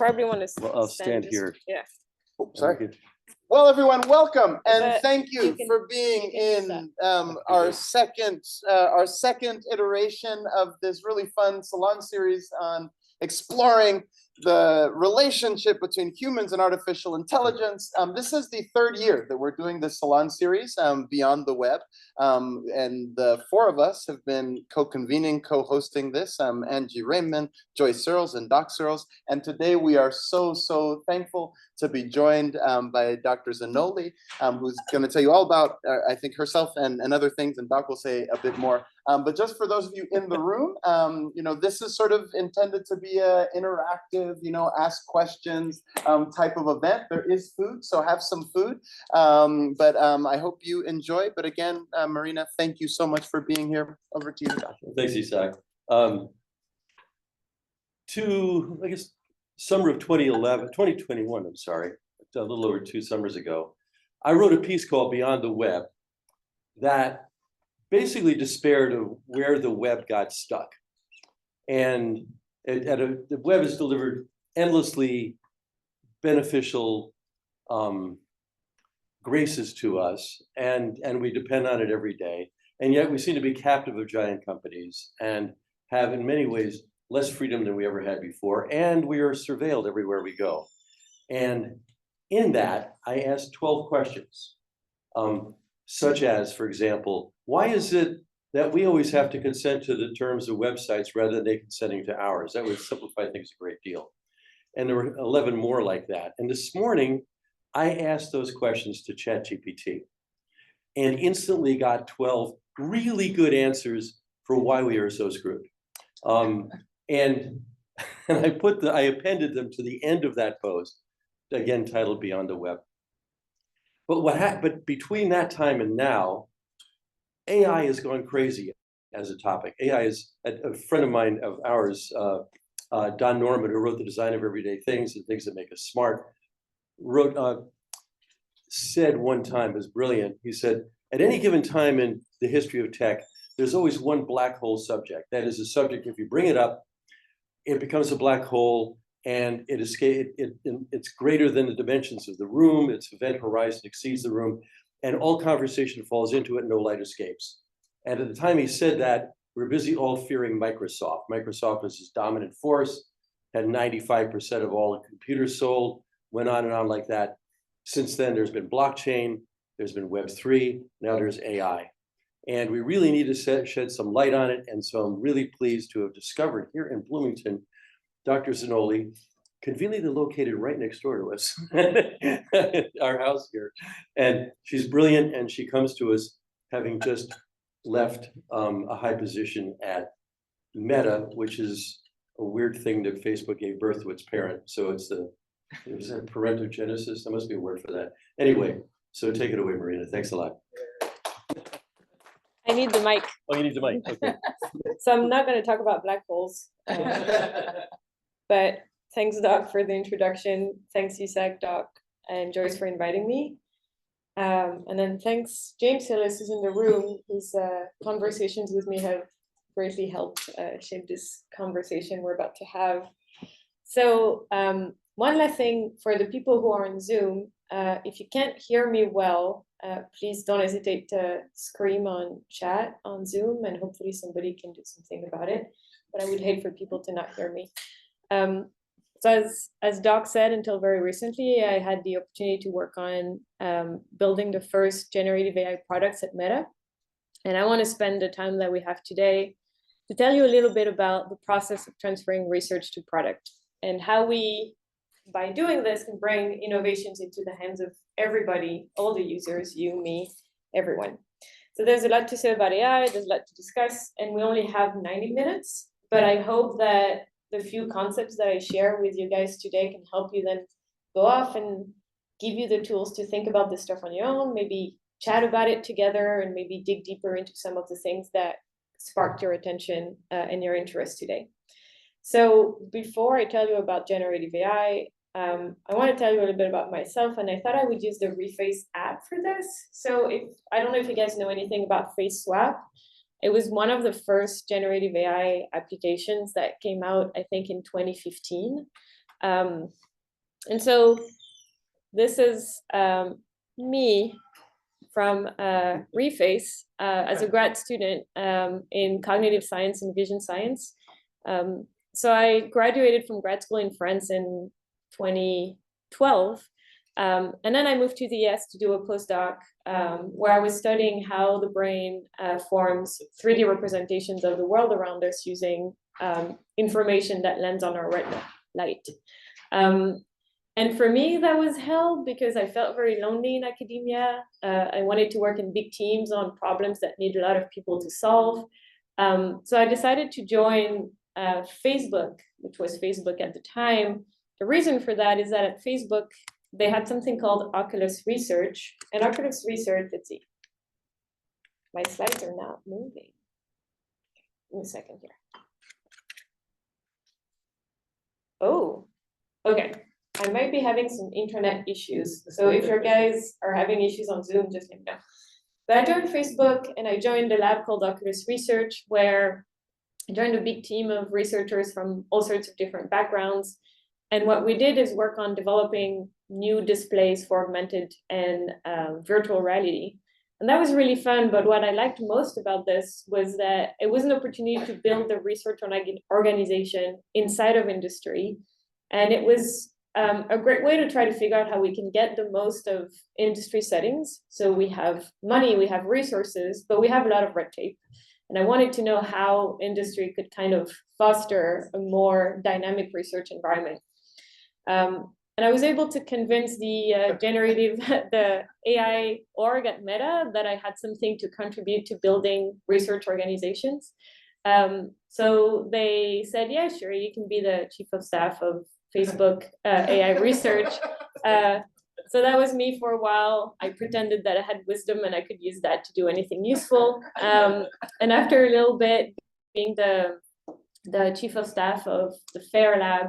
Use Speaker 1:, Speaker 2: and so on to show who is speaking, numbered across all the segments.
Speaker 1: Probably want to
Speaker 2: Well, I'll stand here.
Speaker 1: Yeah.
Speaker 3: Oh, sorry. Well, everyone, welcome and thank you for being in our second iteration of this really fun salon series on exploring the relationship between humans and artificial intelligence. This is the third year that we're doing this salon series, Beyond the Web. And the four of us have been co-convening, co-hosting this, Angie Raymond, Joyce Searles, and Doc Searles. And today we are so thankful to be joined by Dr. Zannoli, who's going to tell you all about, I think, herself and other things, and Doc will say a bit more. But just for those of you in the room, this is sort of intended to be an interactive, ask questions type of event. There is food, so have some food. But I hope you enjoy. But again, Marina, thank you so much for being here. Over to you, Doc.
Speaker 2: Thanks, Isaac. I guess, summer of 2021, I'm sorry, a little over 2 summers ago, I wrote a piece called Beyond the Web that basically despaired of where the web got stuck. And the web has delivered endlessly beneficial graces to us, and we depend on it every day. And yet we seem to be captive of giant companies and have in many ways less freedom than we ever had before. And we are surveilled everywhere we go. And in that, I asked 12 questions, such as, for example, why is it that we always have to consent to the terms of websites rather than they consenting to ours? That would simplify things a great deal. And there were 11 more like that. And this morning, I asked those questions to ChatGPT and instantly got 12 really good answers for why we are so screwed. And I appended them to the end of that post, again titled Beyond the Web. But between that time and now, AI has gone crazy as a topic. AI is a friend of mine, of ours, Don Norman, who wrote The Design of Everyday Things and Things That Make Us Smart, said one time, was brilliant. He said, at any given time in the history of tech, there's always one black hole subject. That is a subject, if you bring it up, it becomes a black hole, and it's greater than the dimensions of the room. Its event horizon exceeds the room, and all conversation falls into it, no light escapes. And at the time he said that, we're busy all fearing Microsoft. Microsoft was his dominant force, had 95% of all the computers sold, went on and on like that. Since then, there's been blockchain, there's been Web3, now there's AI. And we really need to shed some light on it. And so I'm really pleased to have discovered here in Bloomington, Dr. Zannoli, conveniently located right next door to us, our house here. And she's brilliant, and she comes to us having just left a high position at Meta, which is a weird thing that Facebook gave birth to its parent. So is that parentogenesis? There must be a word for that. Anyway, so take it away, Marina. Thanks a lot.
Speaker 1: I need the mic.
Speaker 2: Oh, you need the mic. Okay.
Speaker 1: So I'm not going to talk about black holes. But thanks, Doc, for the introduction. Thanks, Isaac, Doc, and Joyce for inviting me. And then thanks, James Hillis, who's in the room. His conversations with me have greatly helped shape this conversation we're about to have. So one last thing for the people who are on Zoom, if you can't hear me well, please don't hesitate to scream on chat on Zoom, and hopefully somebody can do something about it. But I would hate for people to not hear me. So as Doc said, until very recently, I had the opportunity to work on building the first generative AI products at Meta. And I want to spend the time that we have today to tell you a little bit about the process of transferring research to product and how we, by doing this, can bring innovations into the hands of everybody, all the users, you, me, everyone. So there's a lot to say about AI, there's a lot to discuss, and we only have 90 minutes, but I hope that the few concepts that I share with you guys today can help you then go off and give you the tools to think about this stuff on your own, maybe chat about it together, and maybe dig deeper into some of the things that sparked your attention and your interest today. So before I tell you about generative AI, I want to tell you a little bit about myself, and I thought I would use the Reface app for this. So I don't know if you guys know anything about Face Swap. It was one of the first generative AI applications that came out, I think, in 2015. And so this is me from Reface as a grad student in cognitive science and vision science. So I graduated from grad school in France in 2012. And then I moved to the US to do a postdoc where I was studying how the brain forms 3D representations of the world around us using information that lands on our retina light. And for me, that was hell because I felt very lonely in academia. I wanted to work in big teams on problems that need a lot of people to solve. So I decided to join Facebook, which was Facebook at the time. The reason for that is that at Facebook, they had something called Oculus Research. And Oculus Research, let's see. My slides are not moving. Give me a second here. Oh, okay. I might be having some internet issues. So if your guys are having issues on Zoom, just let me know. But I joined Facebook and I joined a lab called Oculus Research, where I joined a big team of researchers from all sorts of different backgrounds. And what we did is work on developing new displays for augmented and virtual reality. And that was really fun. But what I liked most about this was that it was an opportunity to build a research organization inside of industry. And it was a great way to try to figure out how we can get the most of industry settings. So we have money, we have resources, but we have a lot of red tape. And I wanted to know how industry could kind of foster a more dynamic research environment. And I was able to convince the the AI org at Meta that I had something to contribute to building research organizations. So they said, yeah, sure, you can be the chief of staff of Facebook AI research. So that was me for a while. I pretended that I had wisdom and I could use that to do anything useful. And after a little bit, being the chief of staff of the FAIR lab,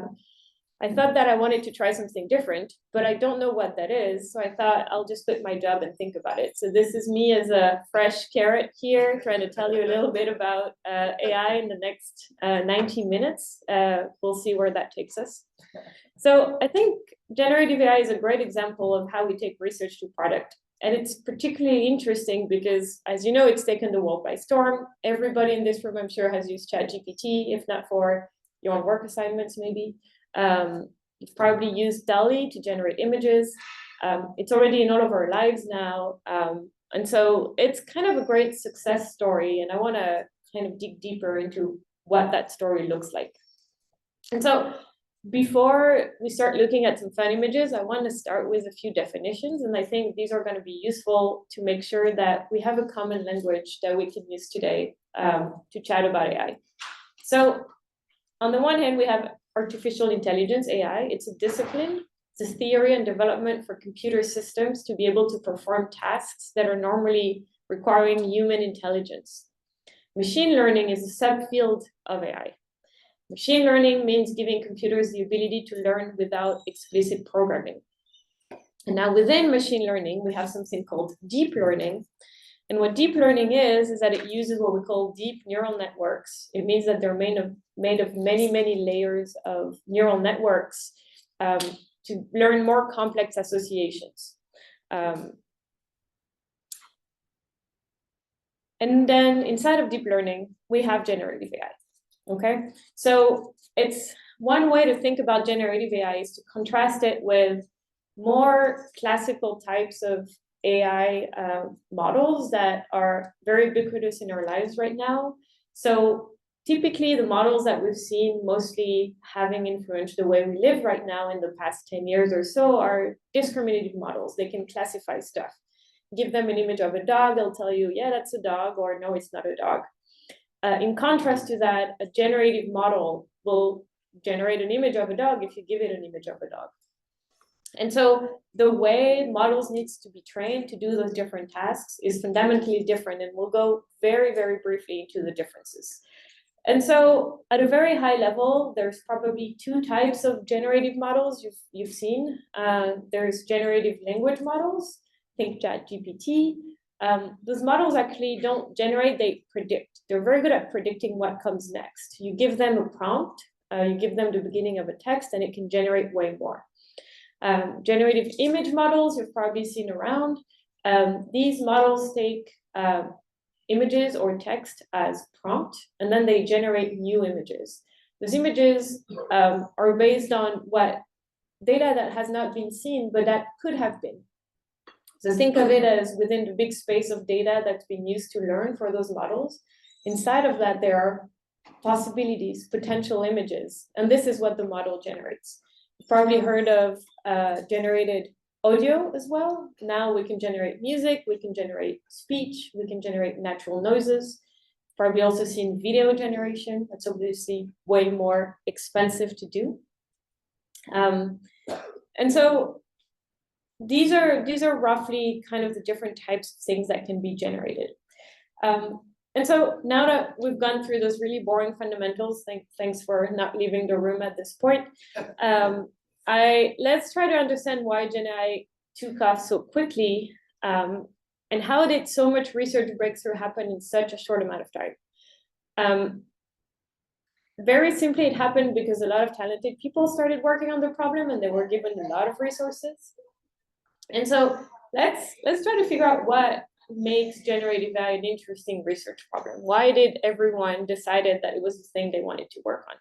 Speaker 1: I thought that I wanted to try something different, but I don't know what that is. So I thought I'll just quit my job and think about it. So this is me as a fresh carrot here, trying to tell you a little bit about AI in the next 90 minutes. We'll see where that takes us. So I think generative AI is a great example of how we take research to product. And it's particularly interesting because, as you know, it's taken the world by storm. Everybody in this room, I'm sure, has used ChatGPT, if not for your own work assignments, maybe. You've probably used DALL-E to generate images. It's already in all of our lives now. And so it's kind of a great success story. And I want to kind of dig deeper into what that story looks like. And so before we start looking at some fun images, I want to start with a few definitions. And I think these are going to be useful to make sure that we have a common language that we can use today to chat about AI. So on the one hand, we have artificial intelligence, AI. It's a discipline. It's a theory and development for computer systems to be able to perform tasks that are normally requiring human intelligence. Machine learning is a subfield of AI. Machine learning means giving computers the ability to learn without explicit programming. And now within machine learning, we have something called deep learning. And what deep learning is that it uses what we call deep neural networks. It means that they're made of many, many layers of neural networks to learn more complex associations. And then inside of deep learning, we have generative AI. Okay, so it's one way to think about generative AI is to contrast it with more classical types of AI models that are very ubiquitous in our lives right now. So typically the models that we've seen mostly having influenced the way we live right now in the past 10 years or so are discriminative models. They can classify stuff. Give them an image of a dog, they'll tell you, yeah, that's a dog, or no, it's not a dog. In contrast to that, a generative model will generate an image of a dog if you give it an image of a dog. And so the way models needs to be trained to do those different tasks is fundamentally different, and we'll go very, very briefly into the differences. And so at a very high level, there's probably two types of generative models you've seen. There's generative language models, think ChatGPT. Those models actually don't generate, they predict. They're very good at predicting what comes next. You give them a prompt, You give them the beginning of a text and it can generate way more. Generative image models you've probably seen around. These models take images or text as prompt, and then they generate new images. Those images are based on what data that has not been seen, but that could have been. So think of it as within the big space of data that's been used to learn for those models. Inside of that, there are possibilities, potential images, and this is what the model generates. You've probably heard of generated audio as well. Now we can generate music, we can generate speech, we can generate natural noises. Probably also seen video generation. That's obviously way more expensive to do. And so these are roughly kind of the different types of things that can be generated. And so now that we've gone through those really boring fundamentals, thanks for not leaving the room at this point. Let's try to understand why GenAI took off so quickly, and how did so much research breakthrough happen in such a short amount of time. Very simply, it happened because a lot of talented people started working on the problem and they were given a lot of resources. And so let's try to figure out what makes generative AI an interesting research problem. Why did everyone decided that it was the thing they wanted to work on?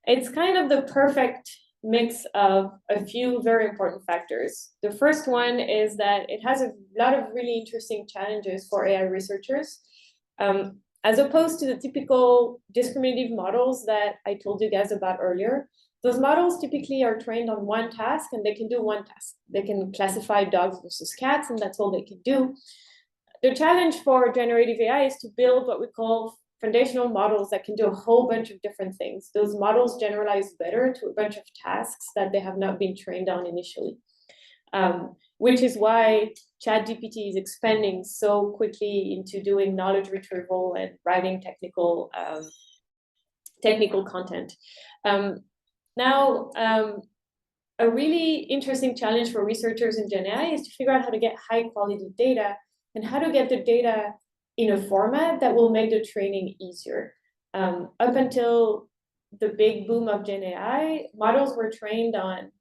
Speaker 1: It's kind of the perfect mix of a few very important factors. The first one is that it has a lot of really interesting challenges for AI researchers. As opposed to the typical discriminative models that I told you guys about earlier, those models typically are trained on one task and they can do one task. They can classify dogs versus cats and that's all they can do. The challenge for generative AI is to build what we call foundational models that can do a whole bunch of different things. Those models generalize better to a bunch of tasks that they have not been trained on initially, which is why ChatGPT is expanding so quickly into doing knowledge retrieval and writing technical content. Now, a really interesting challenge for researchers in GenAI is to figure out how to get high quality data and how to get the data in a format that will make the training easier. Up until the big boom of GenAI, models were trained on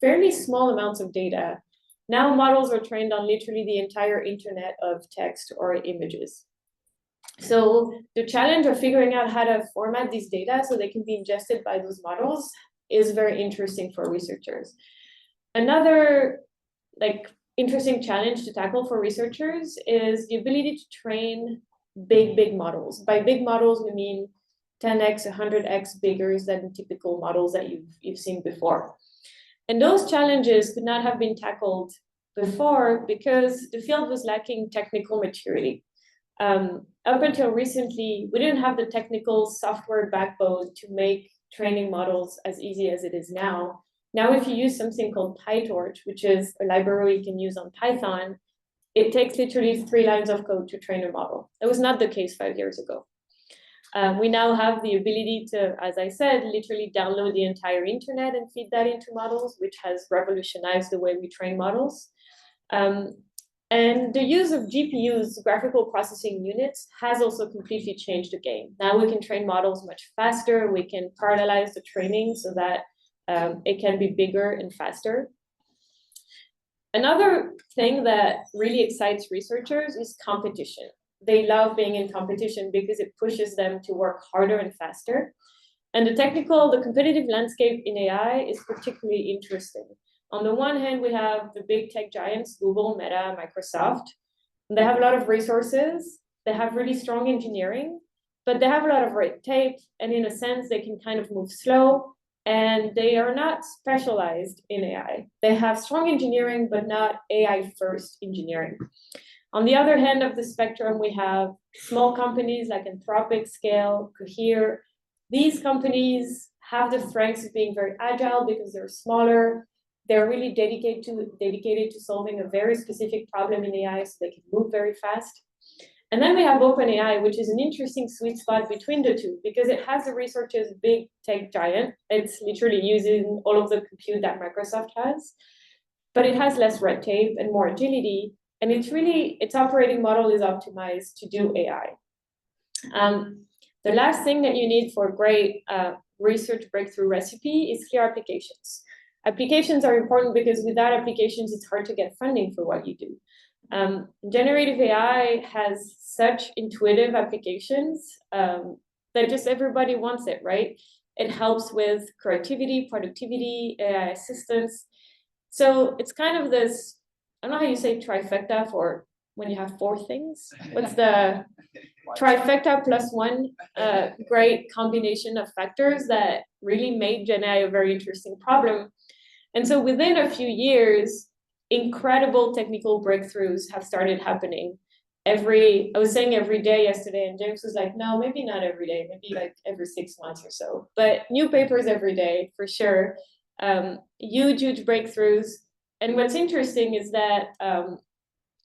Speaker 1: fairly small amounts of data. Now models are trained on literally the entire internet of text or images. So the challenge of figuring out how to format these data so they can be ingested by those models is very interesting for researchers. Another interesting challenge to tackle for researchers is the ability to train big models. By big models, we mean 10x, 100x bigger than typical models that you've seen before. And those challenges could not have been tackled before because the field was lacking technical maturity. Up until recently, we didn't have the technical software backbone to make training models as easy as it is now. Now, if you use something called PyTorch, which is a library you can use on Python, it takes literally 3 lines of code to train a model. That was not the case 5 years ago. We now have the ability to, as I said, literally download the entire internet and feed that into models, which has revolutionized the way we train models. And the use of GPUs, graphical processing units, has also completely changed the game. Now we can train models much faster. We can parallelize the training so that it can be bigger and faster. Another thing that really excites researchers is competition. They love being in competition because it pushes them to work harder and faster. And the competitive landscape in AI is particularly interesting. On the one hand, we have the big tech giants, Google, Meta, Microsoft. They have a lot of resources. They have really strong engineering, but they have a lot of red tape. And in a sense, they can kind of move slow. And they are not specialized in AI. They have strong engineering, but not AI-first engineering. On the other hand of the spectrum, we have small companies like Anthropic, Scale, Cohere. These companies have the strengths of being very agile because they're smaller. They're really dedicated to solving a very specific problem in AI so they can move very fast. And then we have OpenAI, which is an interesting sweet spot between the two because it has the researchers big tech giant. It's literally using all of the compute that Microsoft has, but it has less red tape and more agility. And its operating model is optimized to do AI. The last thing that you need for great research breakthrough recipe is clear applications. Applications are important because without applications, it's hard to get funding for what you do. Generative AI has such intuitive applications that just everybody wants it, right? It helps with creativity, productivity, AI assistance. So it's kind of this, I don't know how you say trifecta for when you have four things. What's the trifecta plus one great combination of factors that really made Gen AI a very interesting problem. And so within a few years, incredible technical breakthroughs have started happening. I was saying every day yesterday, and James was like, no, maybe not every day, maybe like every 6 months or so, but new papers every day for sure. Huge breakthroughs. And what's interesting is that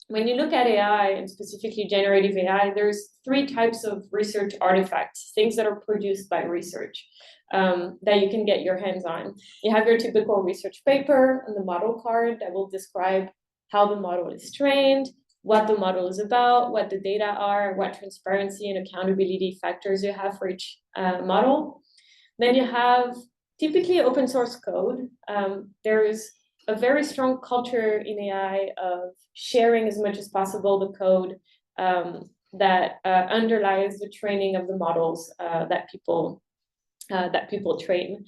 Speaker 1: when you look at AI and specifically generative AI, there's 3 types of research artifacts, things that are produced by research that you can get your hands on. You have your typical research paper and the model card that will describe how the model is trained, what the model is about, what the data are, what transparency and accountability factors you have for each model. Then you have typically open source code. There's a very strong culture in AI of sharing as much as possible the code that underlies the training of the models that people train.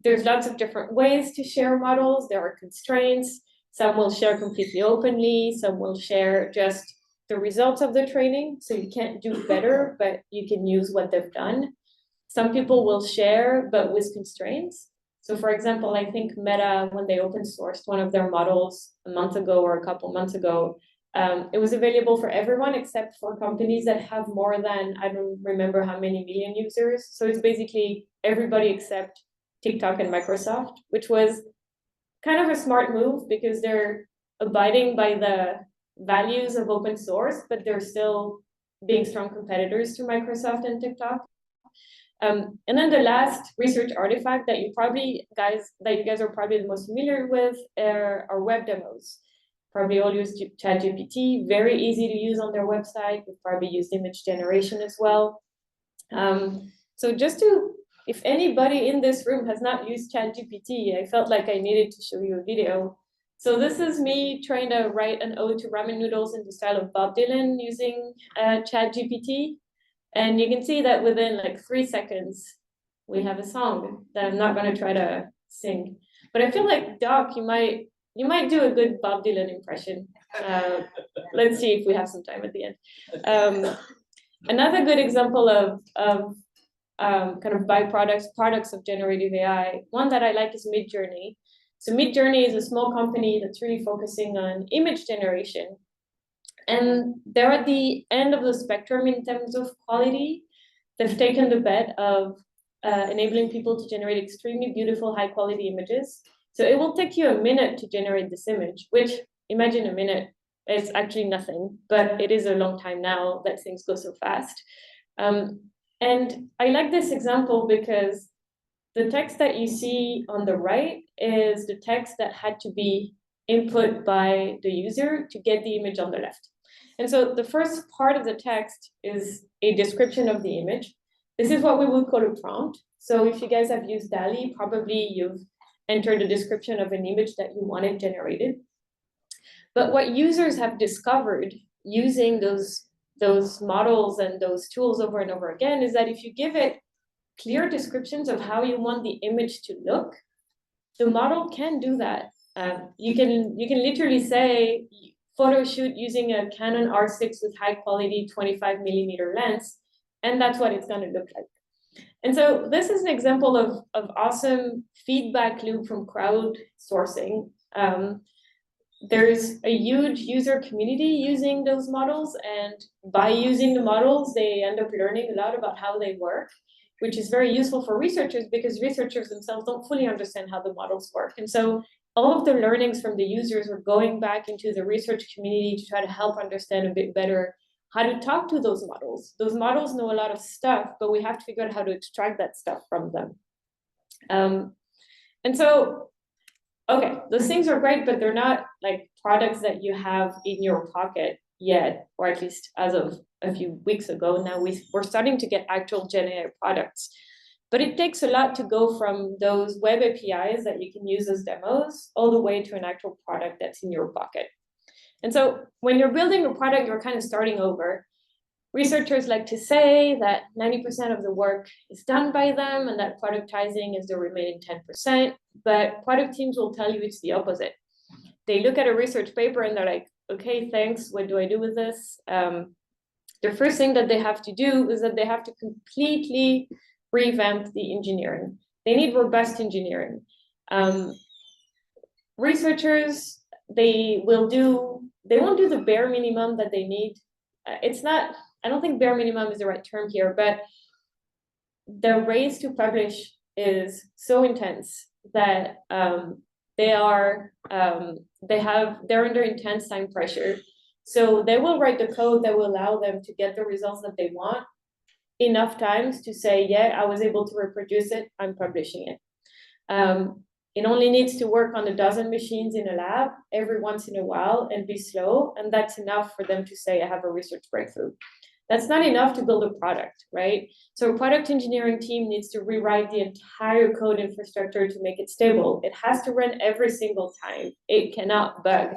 Speaker 1: There's lots of different ways to share models. There are constraints. Some will share completely openly. Some will share just the results of the training. So you can't do better, but you can use what they've done. Some people will share, but with constraints. So for example, I think Meta, when they open sourced one of their models a month ago or a couple months ago, it was available for everyone except for companies that have more than, I don't remember how many million users. So it's basically everybody except TikTok and Microsoft, which was kind of a smart move because they're abiding by the values of open source, but they're still being strong competitors to Microsoft and TikTok. And then the last research artifact that you guys are probably the most familiar with are web demos. Probably all use ChatGPT, very easy to use on their website. We've probably used image generation as well. So if anybody in this room has not used ChatGPT, I felt like I needed to show you a video. So this is me trying to write an ode to ramen noodles in the style of Bob Dylan using ChatGPT. And you can see that within like 3 seconds, we have a song that I'm not going to try to sing. But I feel like, Doc, you might do a good Bob Dylan impression. Let's see if we have some time at the end. Another good example of kind of products of generative AI, one that I like is Midjourney. So Midjourney is a small company that's really focusing on image generation. And they're at the end of the spectrum in terms of quality. They've taken the bet of enabling people to generate extremely beautiful, high quality images. So it will take you a minute to generate this image, which, imagine a minute, it's actually nothing, but it is a long time now that things go so fast. And I like this example because the text that you see on the right is the text that had to be input by the user to get the image on the left. And so the first part of the text is a description of the image. This is what we would call a prompt. So if you guys have used DALL-E, probably you've entered a description of an image that you wanted generated. But what users have discovered using those models and those tools over and over again is that if you give it clear descriptions of how you want the image to look, the model can do that. You can literally say, photo shoot using a Canon R6 with high quality 25mm lens, and that's what it's going to look like. And so this is an example of awesome feedback loop from crowdsourcing. There's a huge user community using those models, and by using the models, they end up learning a lot about how they work, which is very useful for researchers because researchers themselves don't fully understand how the models work. And so all of the learnings from the users are going back into the research community to try to help understand a bit better how to talk to those models. Those models know a lot of stuff, but we have to figure out how to extract that stuff from them. And so, okay, those things are great, but they're not like products that you have in your pocket yet, or at least as of a few weeks ago. Now we're starting to get actual Gen AI products. But it takes a lot to go from those web APIs that you can use as demos all the way to an actual product that's in your pocket. And so when you're building a product, you're kind of starting over. Researchers like to say that 90% of the work is done by them and that productizing is the remaining 10%, but product teams will tell you it's the opposite. They look at a research paper and they're like, okay, thanks, what do I do with this? The first thing that they have to do is that they have to completely revamp the engineering. They need robust engineering. Researchers, they won't do the bare minimum that they need. I don't think bare minimum is the right term here, but the race to publish is so intense that they're under intense time pressure. So they will write the code that will allow them to get the results that they want enough times to say, yeah, I was able to reproduce it, I'm publishing it. It only needs to work on a dozen machines in a lab every once in a while and be slow, and that's enough for them to say, I have a research breakthrough. That's not enough to build a product, right? So a product engineering team needs to rewrite the entire code infrastructure to make it stable. It has to run every single time. It cannot bug.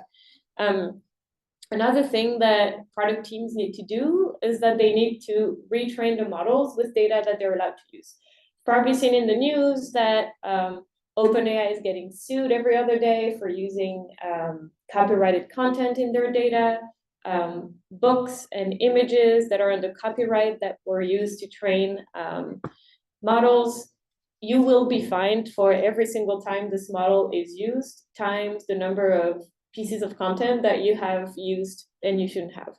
Speaker 1: Another thing that product teams need to do is that they need to retrain the models with data that they're allowed to use. Probably seen in the news that OpenAI is getting sued every other day for using copyrighted content in their data, books and images that are under copyright that were used to train models. You will be fined for every single time this model is used, times the number of pieces of content that you have used and you shouldn't have.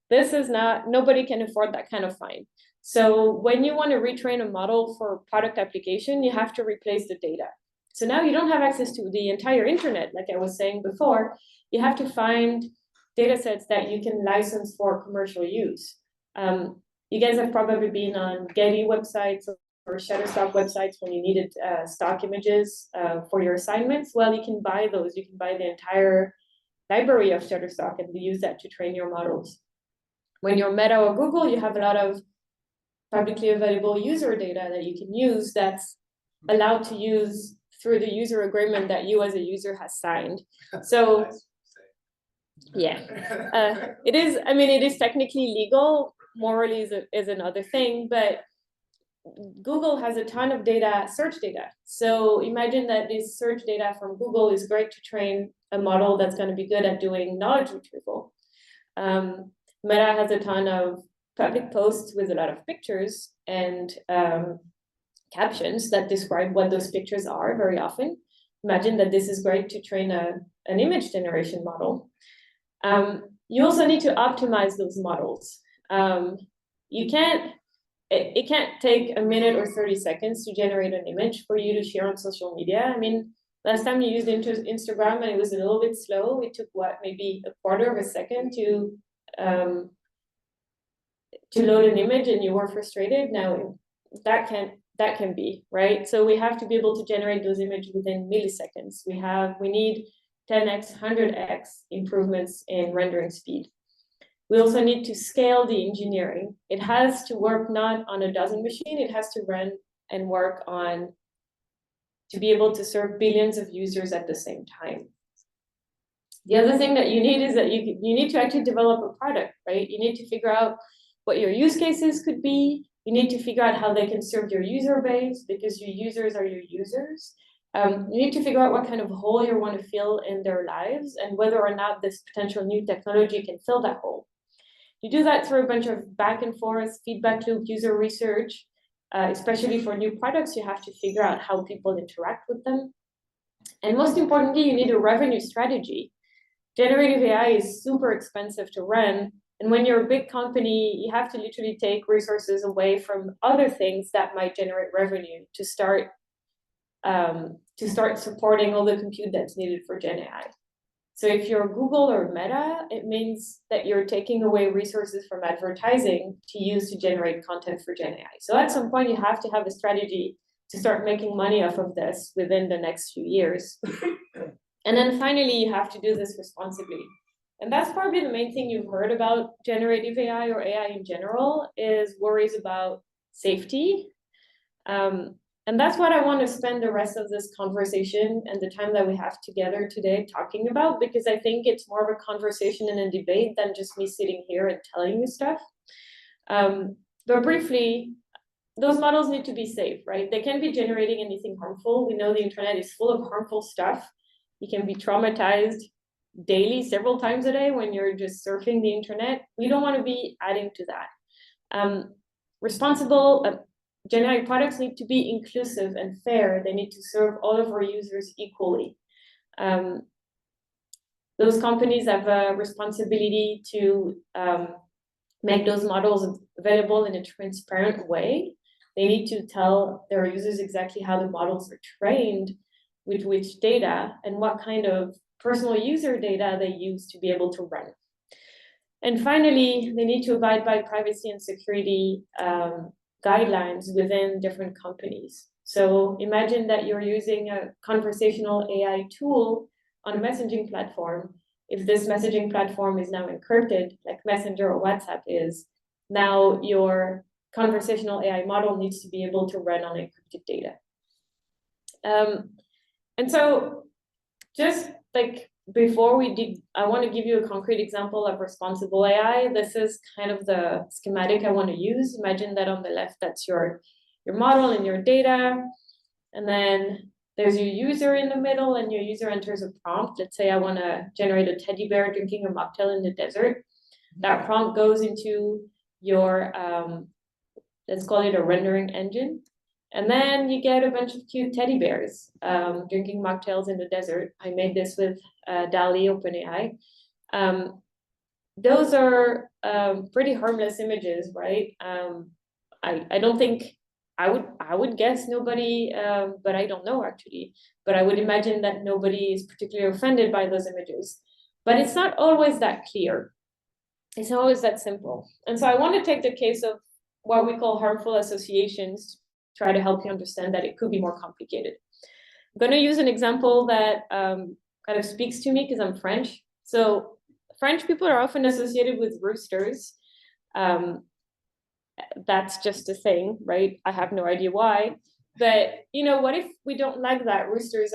Speaker 1: This is not, nobody can afford that kind of fine. So when you want to retrain a model for product application, you have to replace the data. So now you don't have access to the entire internet, like I was saying before. You have to find data sets that you can license for commercial use. You guys have probably been on Getty websites or Shutterstock websites when you needed stock images for your assignments. Well, you can buy those. You can buy the entire library of Shutterstock and use that to train your models. When you're Meta or Google, you have a lot of publicly available user data that you can use that's allowed to use through the user agreement that you as a user has signed. So yeah, it is, I mean, it is technically legal, morally is another thing, but Google has a ton of data, search data. So imagine that this search data from Google is great to train a model that's going to be good at doing knowledge retrieval. Meta has a ton of public posts with a lot of pictures and captions that describe what those pictures are very often. Imagine that this is great to train an image generation model. You also need to optimize those models. It can't take a minute or 30 seconds to generate an image for you to share on social media. I mean, last time you used Instagram and it was a little bit slow. It took what, maybe a quarter of a second to load an image and you were frustrated. Now that can be, right? So we have to be able to generate those images within milliseconds. We need 10x, 100x improvements in rendering speed. We also need to scale the engineering. It has to work not on a dozen machines, it has to run and work on to be able to serve billions of users at the same time. The other thing that you need is that you need to actually develop a product, right? You need to figure out what your use cases could be. You need to figure out how they can serve your user base because your users are your users. You need to figure out what kind of hole you want to fill in their lives and whether or not this potential new technology can fill that hole. You do that through a bunch of back and forth feedback loop user research, especially for new products. You have to figure out how people interact with them. And most importantly, you need a revenue strategy. Generative AI is super expensive to run. And when you're a big company, you have to literally take resources away from other things that might generate revenue to start supporting all the compute that's needed for Gen AI. So if you're Google or Meta, it means that you're taking away resources from advertising to use to generate content for Gen AI. So at some point, you have to have a strategy to start making money off of this within the next few years. And then finally, you have to do this responsibly. And that's probably the main thing you've heard about generative AI or AI in general is worries about safety. And that's what I want to spend the rest of this conversation and the time that we have together today talking about, because I think it's more of a conversation and a debate than just me sitting here and telling you stuff. But briefly, those models need to be safe, right? They can't be generating anything harmful. We know the internet is full of harmful stuff. You can be traumatized daily, several times a day when you're just surfing the internet. We don't want to be adding to that. Responsible generic products need to be inclusive and fair. They need to serve all of our users equally. Those companies have a responsibility to make those models available in a transparent way. They need to tell their users exactly how the models are trained, with which data, and what kind of personal user data they use to be able to run. And finally, they need to abide by privacy and security guidelines within different companies. So imagine that you're using a conversational AI tool on a messaging platform. If this messaging platform is now encrypted, like Messenger or WhatsApp is, now your conversational AI model needs to be able to run on encrypted data. And so just like before we dig, I want to give you a concrete example of responsible AI. This is kind of the schematic I want to use. Imagine that on the left, that's your model and your data. And then there's your user in the middle, and your user enters a prompt. Let's say I want to generate a teddy bear drinking a mocktail in the desert. That prompt goes into your, let's call it a rendering engine. And then you get a bunch of cute teddy bears drinking mocktails in the desert. I made this with DALL-E OpenAI. Those are pretty harmless images, right? I don't think, I would guess nobody, but I don't know actually, but I would imagine that nobody is particularly offended by those images. But it's not always that clear. It's not always that simple. And so I want to take the case of what we call harmful associations, try to help you understand that it could be more complicated. I'm going to use an example that kind of speaks to me because I'm French. So French people are often associated with roosters. That's just a thing, right? I have no idea why. But, you know, what if we don't like that? Roosters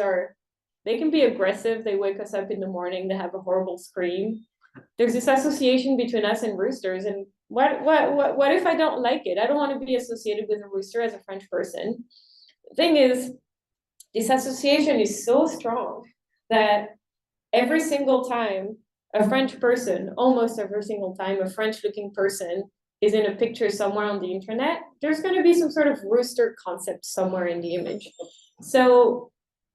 Speaker 1: they can be aggressive. They wake us up in the morning. They have a horrible scream. There's this association between us and roosters. And what if I don't like it? I don't want to be associated with a rooster as a French person. The thing is, this association is so strong that every single time a French person, almost every single time a French-looking person is in a picture somewhere on the internet, there's going to be some sort of rooster concept somewhere in the image. So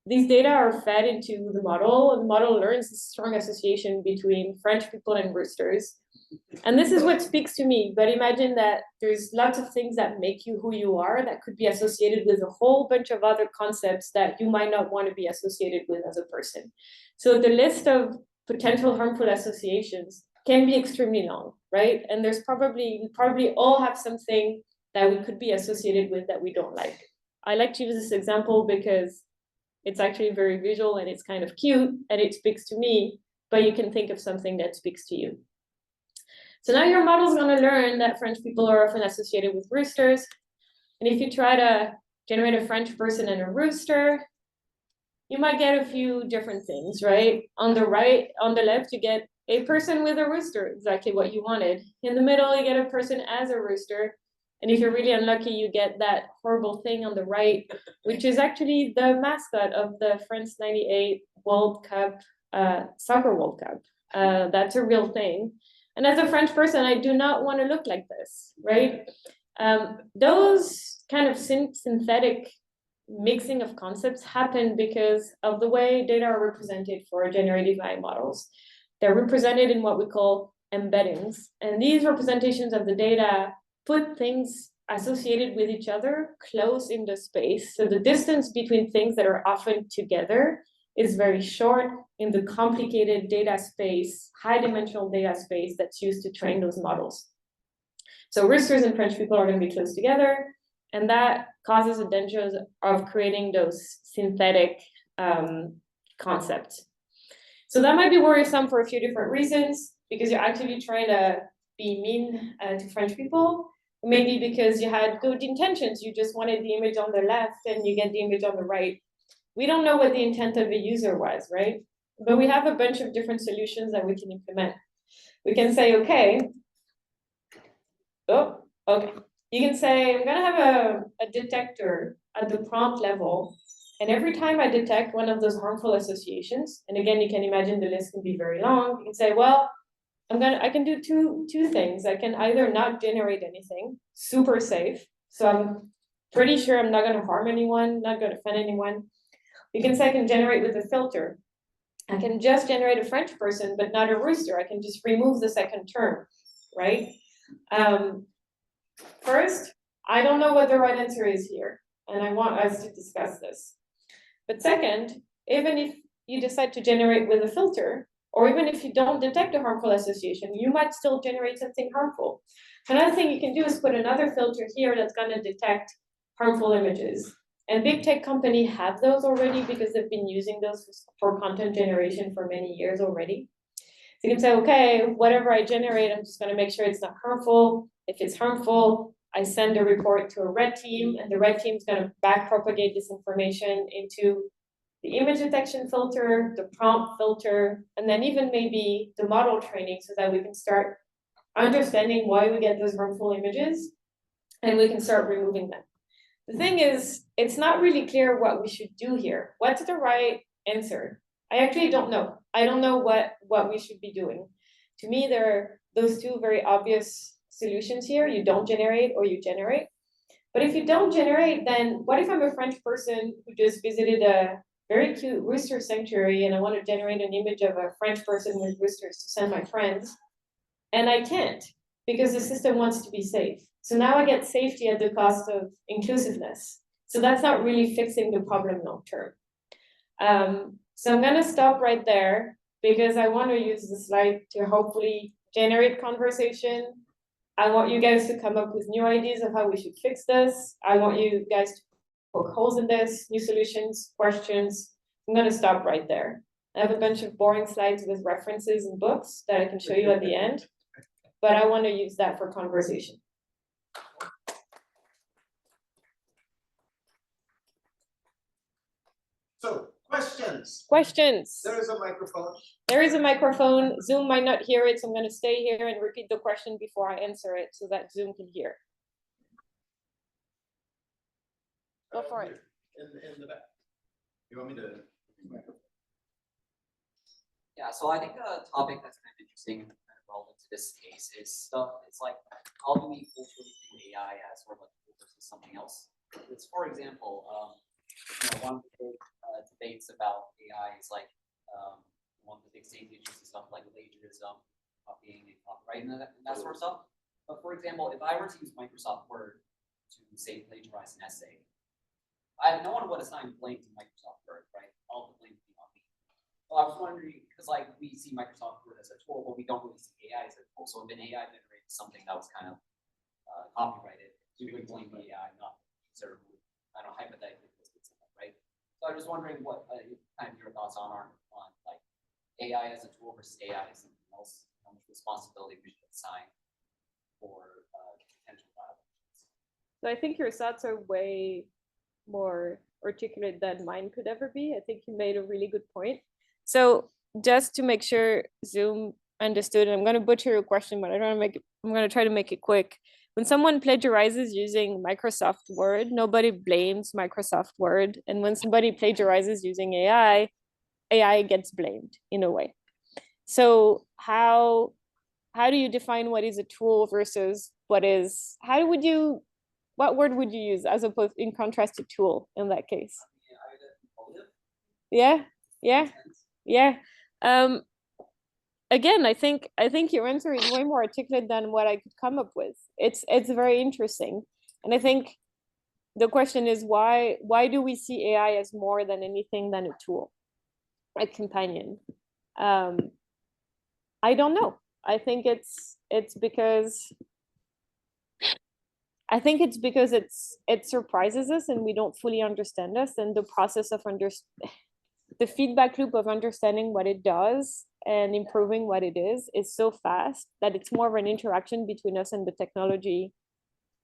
Speaker 1: these data are fed into the model, and the model learns this strong association between French people and roosters. And this is what speaks to me. But imagine that there's lots of things that make you who you are that could be associated with a whole bunch of other concepts that you might not want to be associated with as a person. So the list of potential harmful associations can be extremely long, right? And we probably all have something that we could be associated with that we don't like. I like to use this example because it's actually very visual and it's kind of cute and it speaks to me, but you can think of something that speaks to you. So now your model is going to learn that French people are often associated with roosters. And if you try to generate a French person and a rooster, you might get a few different things, right? On the left, you get a person with a rooster, exactly what you wanted. In the middle, you get a person as a rooster. And if you're really unlucky, you get that horrible thing on the right, which is actually the mascot of the France 98 World Cup, Soccer World Cup. That's a real thing. And as a French person, I do not want to look like this, right? Those kind of synthetic mixing of concepts happen because of the way data are represented for generative AI models. They're represented in what we call embeddings. And these representations of the data put things associated with each other close in the space. So the distance between things that are often together is very short in the complicated data space, high-dimensional data space that's used to train those models. So roosters and French people are going to be close together, and that causes a danger of creating those synthetic concepts. So that might be worrisome for a few different reasons, because you're actually trying to be mean to French people. Maybe because you had good intentions, you just wanted the image on the left and you get the image on the right. We don't know what the intent of the user was, right? But we have a bunch of different solutions that we can implement. We can say, okay, you can say, I'm gonna have a detector at the prompt level. And every time I detect one of those harmful associations, and again, you can imagine the list can be very long, you can say, well, I can do two things. I can either not generate anything, super safe. So I'm pretty sure I'm not gonna harm anyone, not gonna offend anyone. You can say I can generate with a filter. I can just generate a French person, but not a rooster. I can just remove the second term, right? First, I don't know what the right answer is here, and I want us to discuss this. But second, even if you decide to generate with a filter, or even if you don't detect a harmful association, you might still generate something harmful. Another thing you can do is put another filter here that's gonna detect harmful images. And big tech companies have those already because they've been using those for content generation for many years already. So you can say, okay, whatever I generate, I'm just gonna make sure it's not harmful. If it's harmful, I send a report to a red team, and the red team is gonna back propagate this information into the image detection filter, the prompt filter, and then even maybe the model training so that we can start understanding why we get those harmful images and we can start removing them. The thing is, it's not really clear what we should do here. What's the right answer? I actually don't know. I don't know what we should be doing. To me, there are those two very obvious solutions here. You don't generate or you generate. But if you don't generate, then what if I'm a French person who just visited a very cute rooster sanctuary and I want to generate an image of a French person with roosters to send my friends, and I can't because the system wants to be safe. So now I get safety at the cost of inclusiveness. So that's not really fixing the problem long term. So I'm gonna stop right there because I want to use the slide to hopefully generate conversation. I want you guys to come up with new ideas of how we should fix this. I want you guys to poke holes in this, new solutions, questions. I'm gonna stop right there. I have a bunch of boring slides with references and books that I can show you at the end, but I want to use that for conversation.
Speaker 3: So, questions?
Speaker 1: Questions?
Speaker 3: There is a microphone.
Speaker 1: There is a microphone. Zoom might not hear it, so I'm going to stay here and repeat the question before I answer it so that Zoom can hear. Go for it.
Speaker 3: In the back. You want me to?
Speaker 4: Yeah, so I think a topic that's kind of interesting and kind of relevant to this case is stuff. It's like, how do we culturally view AI as sort of a tool versus something else? It's, for example, one of the big debates about AI is like one of the big safety issues is stuff like plagiarism, copying and copyright and that sort of stuff. But for example, if I were to use Microsoft Word to say plagiarize an essay, no one would assign blame to Microsoft Word, right? All the blame would be on me. Well, I was wondering, because like we see Microsoft Word as a tool, but we don't really see AI as a tool. So if an AI generated something that was kind of copyrighted, you would blame the AI, not sort of, I don't know, hypothetically, right? So I'm just wondering what kind of your thoughts on like AI as a tool versus AI as something else, how much responsibility we should assign for potential violations.
Speaker 1: So I think your thoughts are way more articulate than mine could ever be. I think you made a really good point. So just to make sure Zoom understood, and I'm going to butcher your question, but I don't want to make it, I'm going to try to make it quick. When someone plagiarizes using Microsoft Word, nobody blames Microsoft Word. And when somebody plagiarizes using AI, AI gets blamed in a way. So how do you define what is a tool versus what is, what word would you use as opposed in contrast to tool in that case? Yeah. Again, I think your answer is way more articulate than what I could come up with. It's very interesting. And I think the question is why do we see AI as more than anything than a tool, a companion? I don't know. I think it's because it surprises us and we don't fully understand us, and the process of the feedback loop of understanding what it does and improving what it is so fast that it's more of an interaction between us and the technology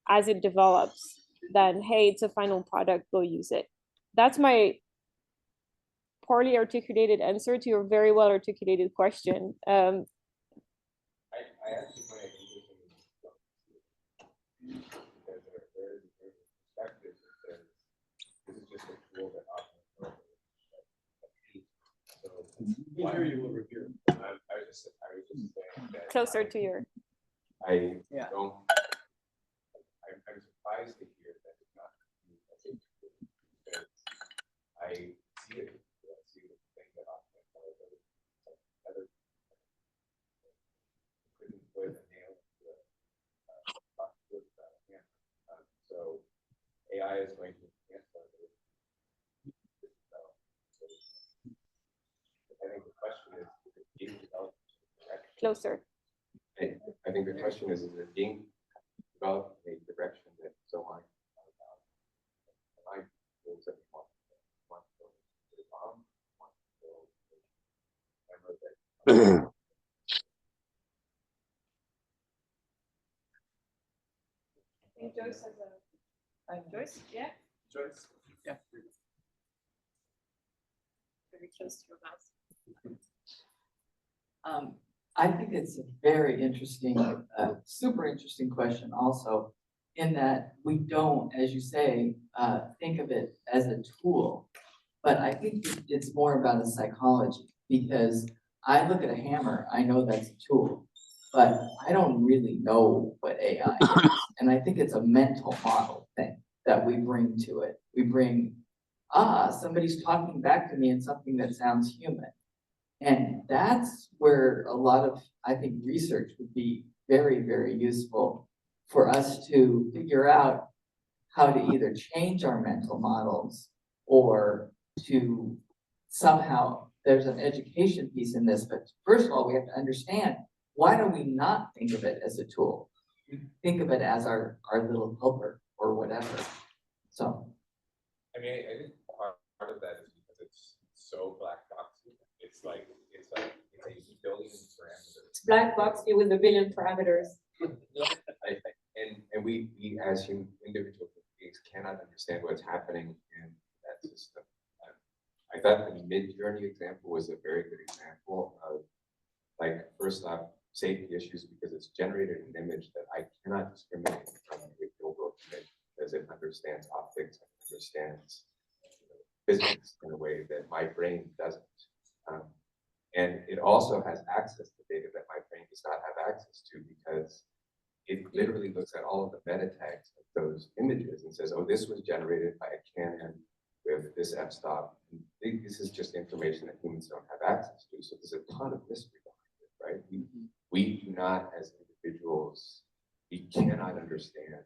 Speaker 1: as it develops than, hey, it's a final product, go use it. That's my poorly articulated answer to your very well articulated question.
Speaker 5: I actually find it interesting because there is a perspective that says this is just a tool that often so
Speaker 2: We hear you over here.
Speaker 5: I was just saying that
Speaker 1: Closer to your.
Speaker 5: I
Speaker 3: Yeah.
Speaker 5: don't I'm surprised to hear that it's not used as a tool because I see it. I see the thing that often other couldn't put a nail into a wood without a hammer. So AI is going to enhance our ability to develop. I think the question is it being developed correctly?
Speaker 1: Closer.
Speaker 5: I think the question is it being developed in a direction that so I things that we want to build a bomb, want to build a camera that
Speaker 1: I think Joyce has a. Joyce, yeah.
Speaker 3: Joyce? Yeah.
Speaker 1: Very close to your mouth.
Speaker 6: I think it's a very interesting, super interesting question also, in that we don't, as you say, think of it as a tool. But I think it's more about a psychology, because I look at a hammer, I know that's a tool, but I don't really know what AI is. And I think it's a mental model thing that we bring to it. We bring, somebody's talking back to me in something that sounds human. And that's where a lot of, I think, research would be very, very useful for us to figure out how to either change our mental models or to somehow, there's an education piece in this, but first of all, we have to understand, why do we not think of it as a tool? We think of it as our little helper or whatever. So.
Speaker 5: I mean, I think part of that is because it's so black boxy. It's like it's a billion parameters.
Speaker 1: It's black box you with a billion parameters.
Speaker 5: And we as individual beings cannot understand what's happening in that system. I thought the mid-journey example was a very good example of, like, first off, safety issues, because it's generated an image that I cannot discriminate from a real-world image because it understands optics, it understands physics in a way that my brain doesn't. And it also has access to data that my brain does not have access to, because it literally looks at all of the meta tags of those images and says, oh, this was generated by a Canon with this f-stop. This is just information that humans don't have access to. So there's a ton of mystery behind it, right? We do not, as individuals, we cannot understand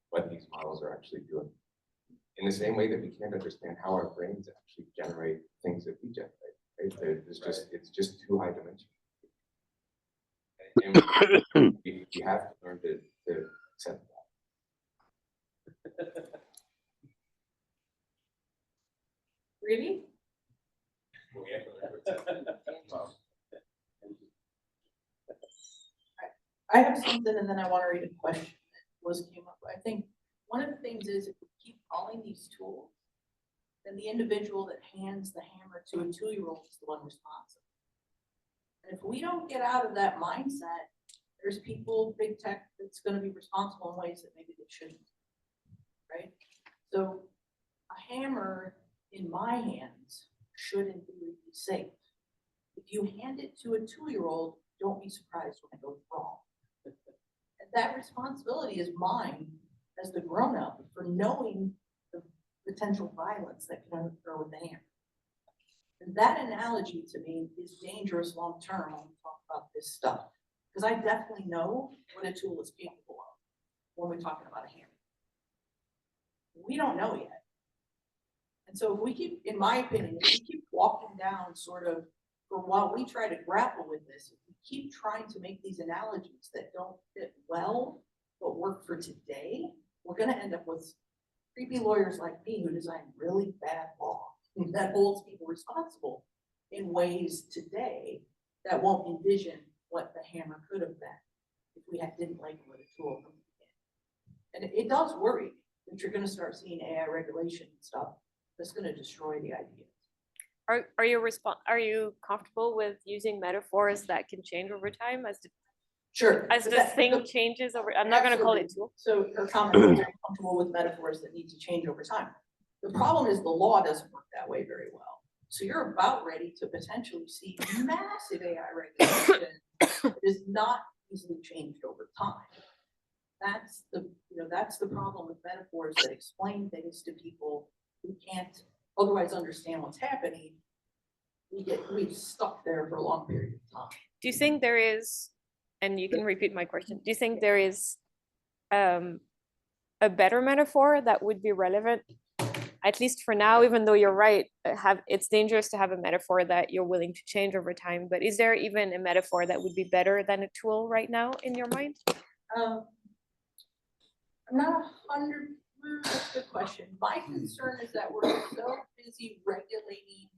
Speaker 5: what these models are actually doing. In the same way that we can't understand how our brains actually generate things that we generate. Right? It's just too high dimensional. And we have to learn to accept that.
Speaker 1: Really?
Speaker 5: We have to learn to accept that.
Speaker 7: I have something, and then I want to read a question that came up. I think one of the things is, if we keep calling these tools, then the individual that hands the hammer to a 2-year-old is the one responsible. And if we don't get out of that mindset, there's people, big tech, that's going to be responsible in ways that maybe they shouldn't, right? So a hammer in my hands should in theory be safe. If you hand it to a 2-year-old, don't be surprised when it goes wrong. And that responsibility is mine as the grown-up for knowing the potential violence that can occur with the hammer. And that analogy to me is dangerous long-term when we talk about this stuff. Because I definitely know what a tool is capable of when we're talking about a hammer. We don't know yet. And so if we keep, in my opinion, if we keep walking down sort of, for while we try to grapple with this, if we keep trying to make these analogies that don't fit well, but work for today, we're going to end up with creepy lawyers like me who design really bad law that holds people responsible in ways today that won't envision what the hammer could have been if we didn't label it a tool from the beginning. And it does worry me that you're gonna start seeing AI regulation and stuff that's gonna destroy the idea.
Speaker 1: Are you comfortable with using metaphors that can change over time as
Speaker 7: Sure.
Speaker 1: as
Speaker 7: but
Speaker 1: the
Speaker 7: that-
Speaker 1: thing changes over? I'm not going to call it
Speaker 7: Absolutely.
Speaker 1: tool.
Speaker 7: So her comment was very comfortable with metaphors that need to change over time. The problem is the law doesn't work that way very well. So you're about ready to potentially see massive AI regulation that is not easily changed over time. That's the problem with metaphors that explain things to people who can't otherwise understand what's happening. We stuck there for a long period of time.
Speaker 1: Do you think there is, and you can repeat my question, do you think there is a better metaphor that would be relevant, at least for now, even though you're right, it's dangerous to have a metaphor that you're willing to change over time, but is there even a metaphor that would be better than a tool right now in your mind?
Speaker 7: I'm not 100, that's a good question. My concern is that we're so busy regulating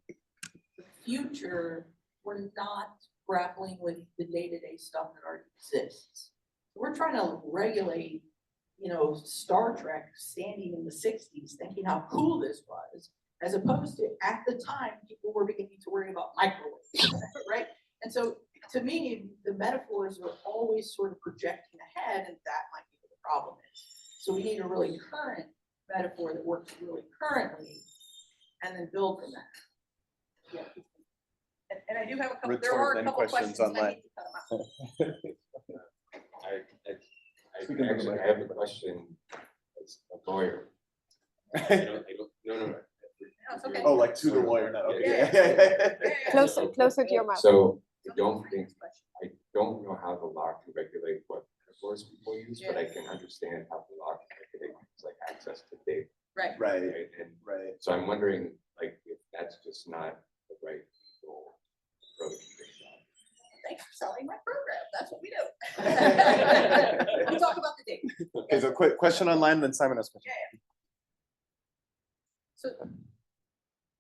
Speaker 7: the future, we're not grappling with the day-to-day stuff that already exists. We're trying to regulate, Star Trek standing in the 60s, thinking how cool this was, as opposed to at the time, people were beginning to worry about microwaves, right? And so to me, the metaphors are always sort of projecting ahead, and that might be what the problem is. So we need a really current metaphor that works really currently, and then build from that. Yeah. And I do have a couple, there are a couple questions I need to cut them out.
Speaker 5: I have a question as a lawyer. No.
Speaker 7: That's okay.
Speaker 3: Oh, like to the lawyer, not okay.
Speaker 7: Yeah.
Speaker 1: Closer to your mouth.
Speaker 5: So I don't know how the law can regulate what metaphors people use, but I can understand how the law can regulate things like access to data.
Speaker 7: Right.
Speaker 3: Right,
Speaker 5: And
Speaker 3: right.
Speaker 5: so I'm wondering, like, if that's just not the right legal approach.
Speaker 7: Thanks for selling my program. That's what we do. We talk about the data.
Speaker 3: Okay, so quick question online, then Simon has a question.
Speaker 7: Yeah. So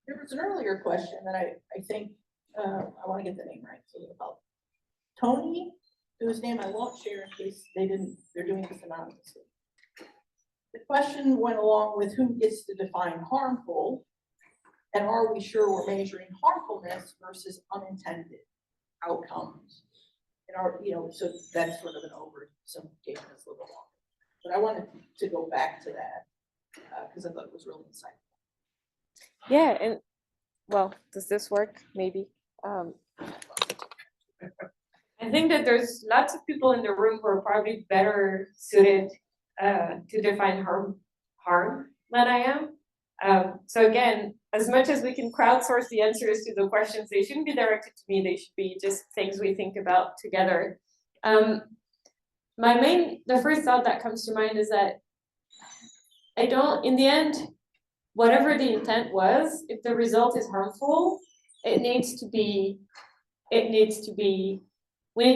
Speaker 7: there was an earlier question that I think, I want to get the name right. So about Tony, whose name I won't share in case they're doing this anonymously. The question went along with who gets to define harmful, and are we sure we're measuring harmfulness versus unintended outcomes? And so that's sort of an oversimplification that's a little long. But I wanted to go back to that because I thought it was really insightful.
Speaker 1: Yeah, and well, does this work? Maybe. I think that there's lots of people in the room who are probably better suited to define harm than I am. So again, as much as we can crowdsource the answers to the questions, they shouldn't be directed to me. They should be just things we think about together. The first thought that comes to mind is that in the end, whatever the intent was, if the result is harmful, we need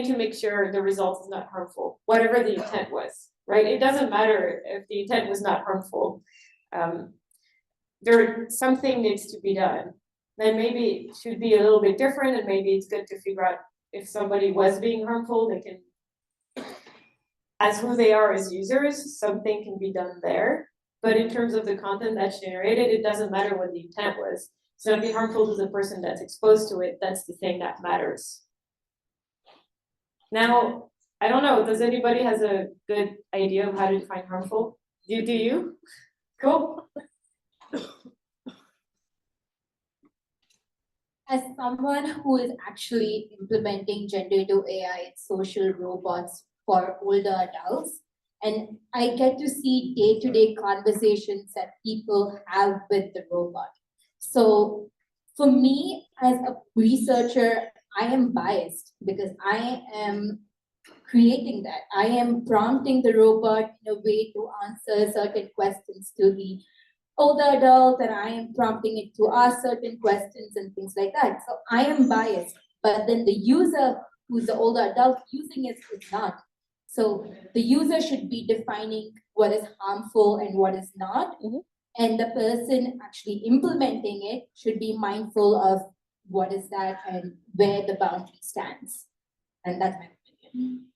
Speaker 1: to make sure the result is not harmful, whatever the intent was, right? It doesn't matter if the intent was not harmful. Something needs to be done. Then maybe it should be a little bit different, and maybe it's good to figure out if somebody was being harmful, they can, as who they are as users, something can be done there. But in terms of the content that's generated, it doesn't matter what the intent was. It's going to be harmful to the person that's exposed to it. That's the thing that matters. Now, I don't know, does anybody has a good idea of how to define harmful? Do you? Cool.
Speaker 8: As someone who is actually implementing generative AI and social robots for older adults, and I get to see day-to-day conversations that people have with the robot. So for me, as a researcher, I am biased because I am creating that. I am prompting the robot in a way to answer certain questions to the older adult, and I am prompting it to ask certain questions and things like that. So I am biased, but then the user who's the older adult using it is not. So the user should be defining what is harmful and what is not. Mm-hmm. And the person actually implementing it should be mindful of what is that and where the boundary stands. And that's my opinion.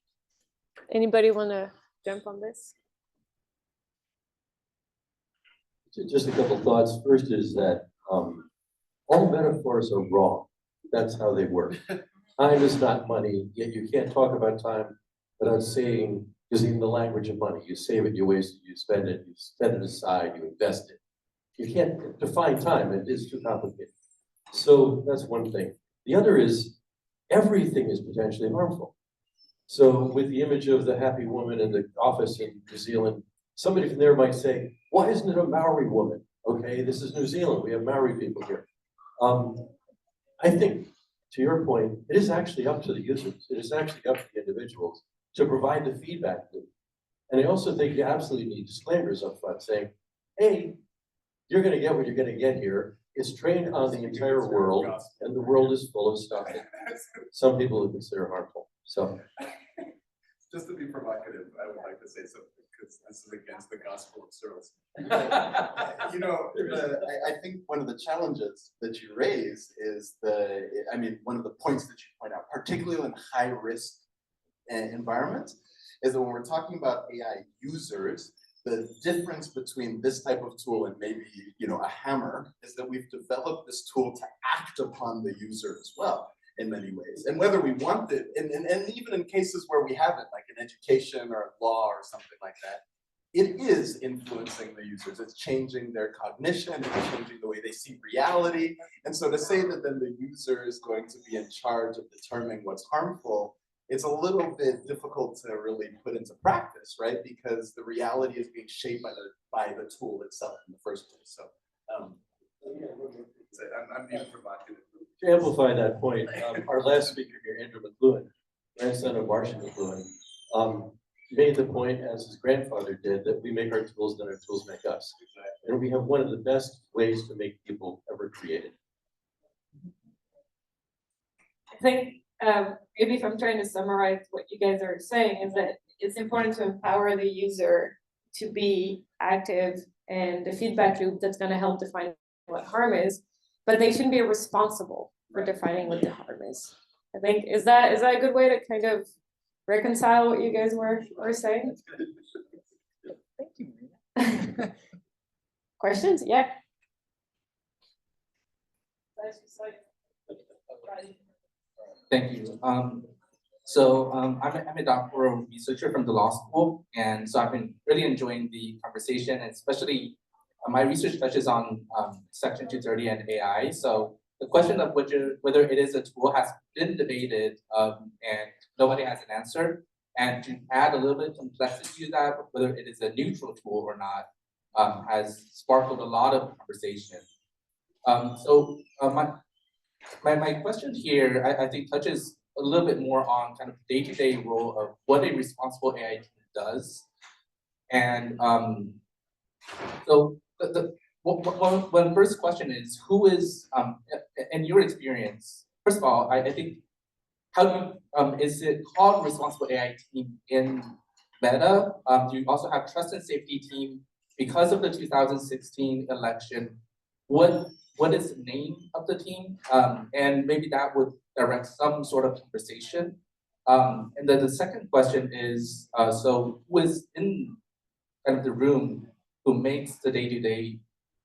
Speaker 1: Anybody want to jump on this?
Speaker 2: Just a couple thoughts. First is that all metaphors are wrong. That's how they work. Time is not money, yet you can't talk about time without using the language of money. You save it, you waste it, you spend it aside, you invest it. You can't define time, it is too complicated. So that's one thing. The other is everything is potentially harmful. So with the image of the happy woman in the office in New Zealand, somebody from there might say, why isn't it a Maori woman? Okay, this is New Zealand, we have Maori people here. I think, to your point, it is actually up to the users. It is actually up to the individuals to provide the feedback loop. And I also think you absolutely need disclaimers up front saying, hey, you're gonna get what you're gonna get here. It's trained on the entire world, and the world is full of stuff that some people would consider harmful. So,
Speaker 9: just to be provocative, I would like to say something because this is against the gospel of service.
Speaker 3: You know, I think one of the challenges that you raise is one of the points that you point out, particularly in high risk environments, is that when we're talking about AI users, the difference between this type of tool and maybe, a hammer is that we've developed this tool to act upon the user as well in many ways. And whether we want it, and even in cases where we haven't, like in education or law or something like that, it is influencing the users. It's changing their cognition, it's changing the way they see reality. And so to say that then the user is going to be in charge of determining what's harmful, it's a little bit difficult to really put into practice, right? Because the reality is being shaped by the tool itself in the first place. So
Speaker 9: I'm being provocative.
Speaker 2: to amplify that point, our last speaker here, Andrew McLuhan, grandson of Marcia McLuhan, made the point, as his grandfather did, that we make our tools, then our tools make us. And we have one of the best ways to make people ever created.
Speaker 1: I think maybe if I'm trying to summarize what you guys are saying is that it's important to empower the user to be active and the feedback loop that's going to help define what harm is, but they shouldn't be responsible for defining what the harm is. I think, is that a good way to kind of reconcile what you guys were saying?
Speaker 6: Thank you, Marina.
Speaker 1: Questions? Yeah.
Speaker 10: Thank you. I'm a doctoral researcher from the law school, and so I've been really enjoying the conversation, and especially my research touches on Section 230 and AI. So the question of whether it is a tool has been debated, and nobody has an answer. And to add a little bit of complexity to that, whether it is a neutral tool or not, has sparkled a lot of conversation. My question here, I think, touches a little bit more on kind of day-to-day role of what a responsible AI team does. And so one first question is, who is, in your experience, first of all, I think, how do is it called responsible AI team in Meta? Do you also have trust and safety team? Because of the 2016 election, what is the name of the team? And maybe that would direct some sort of conversation. And then the second question is, so who is in kind of the room who makes the day-to-day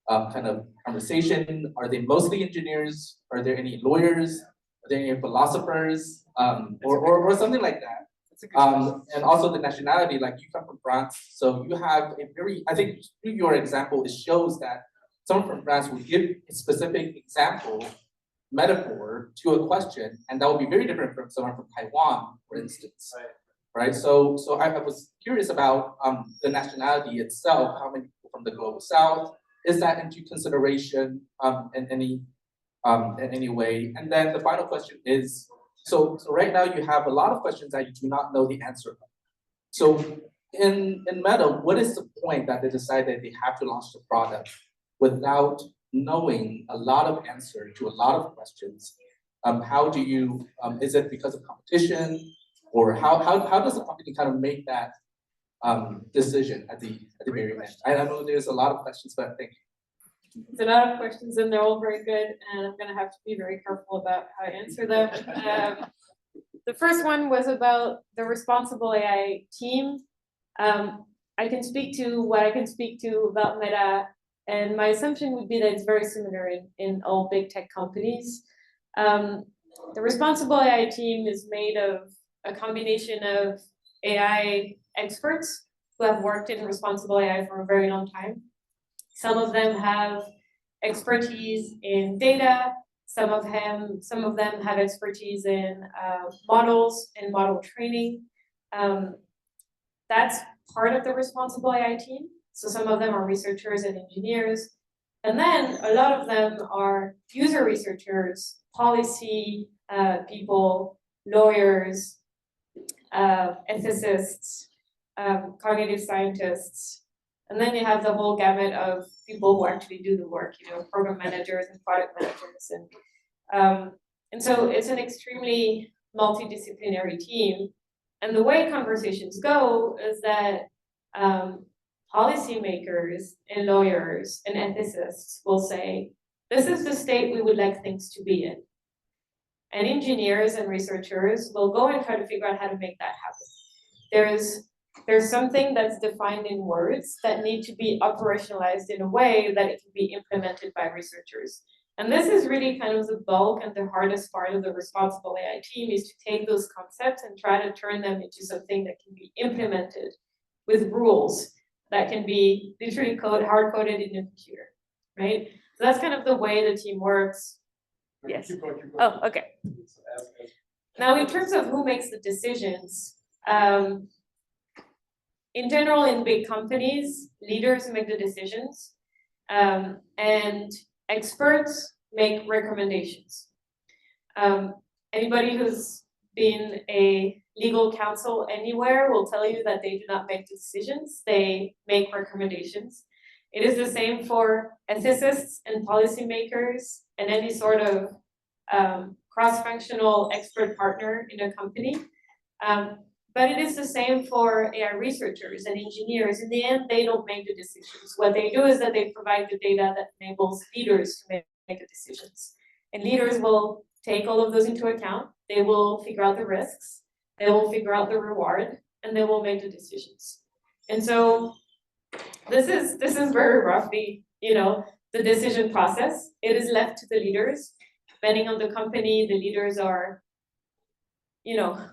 Speaker 10: kind of conversation? Are they mostly engineers? Are there any lawyers? Are there any philosophers? Or something like that? And also the nationality, like you come from France, so you have a very, I think through your example, it shows that someone from France will give a specific example, metaphor to a question, and that will be very different from someone from Taiwan, for instance. Right? So I was curious about the nationality itself, how many people from the global south, is that into consideration in any way? And then the final question is, so right now you have a lot of questions that you do not know the answer of. So in Meta, what is the point that they decide that they have to launch the product without knowing a lot of answer to a lot of questions? How do you, is it because of competition, or how does the company kind of make that decision at the very end? I know there's a lot of questions, but thank you.
Speaker 1: There's a lot of questions and they're all very good, and I'm gonna have to be very careful about how I answer them. The first one was about the responsible AI team. I can speak to what I can speak to about Meta And my assumption would be that it's very similar in all big tech companies. The responsible AI team is made of a combination of AI experts who have worked in responsible AI for a very long time. Some of them have expertise in data. Some of them have expertise in models and model training. That's part of the responsible AI team. So some of them are researchers and engineers. And then a lot of them are user researchers, policy people, lawyers, ethicists, cognitive scientists. And then you have the whole gamut of people who actually do the work, program managers and product managers. And so it's an extremely multidisciplinary team. And the way conversations go is that policymakers and lawyers and ethicists will say, this is the state we would like things to be in. And engineers and researchers will go and try to figure out how to make that happen. There's something that's defined in words that need to be operationalized in a way that it can be implemented by researchers. And this is really kind of the bulk and the hardest part of the responsible AI team, is to take those concepts and try to turn them into something that can be implemented with rules that can be literally hard-coded in a computer, right? So that's kind of the way the team works. Yes.
Speaker 9: Keep going.
Speaker 1: Oh, okay. Now, in terms of who makes the decisions, in general, in big companies, leaders make the decisions, and experts make recommendations. Anybody who's been a legal counsel anywhere will tell you that they do not make decisions, they make recommendations. It is the same for ethicists and policymakers and any sort of cross-functional expert partner in a company. But it is the same for AI researchers and engineers. In the end, they don't make the decisions. What they do is that they provide the data that enables leaders to make the decisions. And leaders will take all of those into account. They will figure out the risks. They will figure out the reward, and they will make the decisions. And so this is very roughly, the decision process. It is left to the leaders. Depending on the company, the leaders are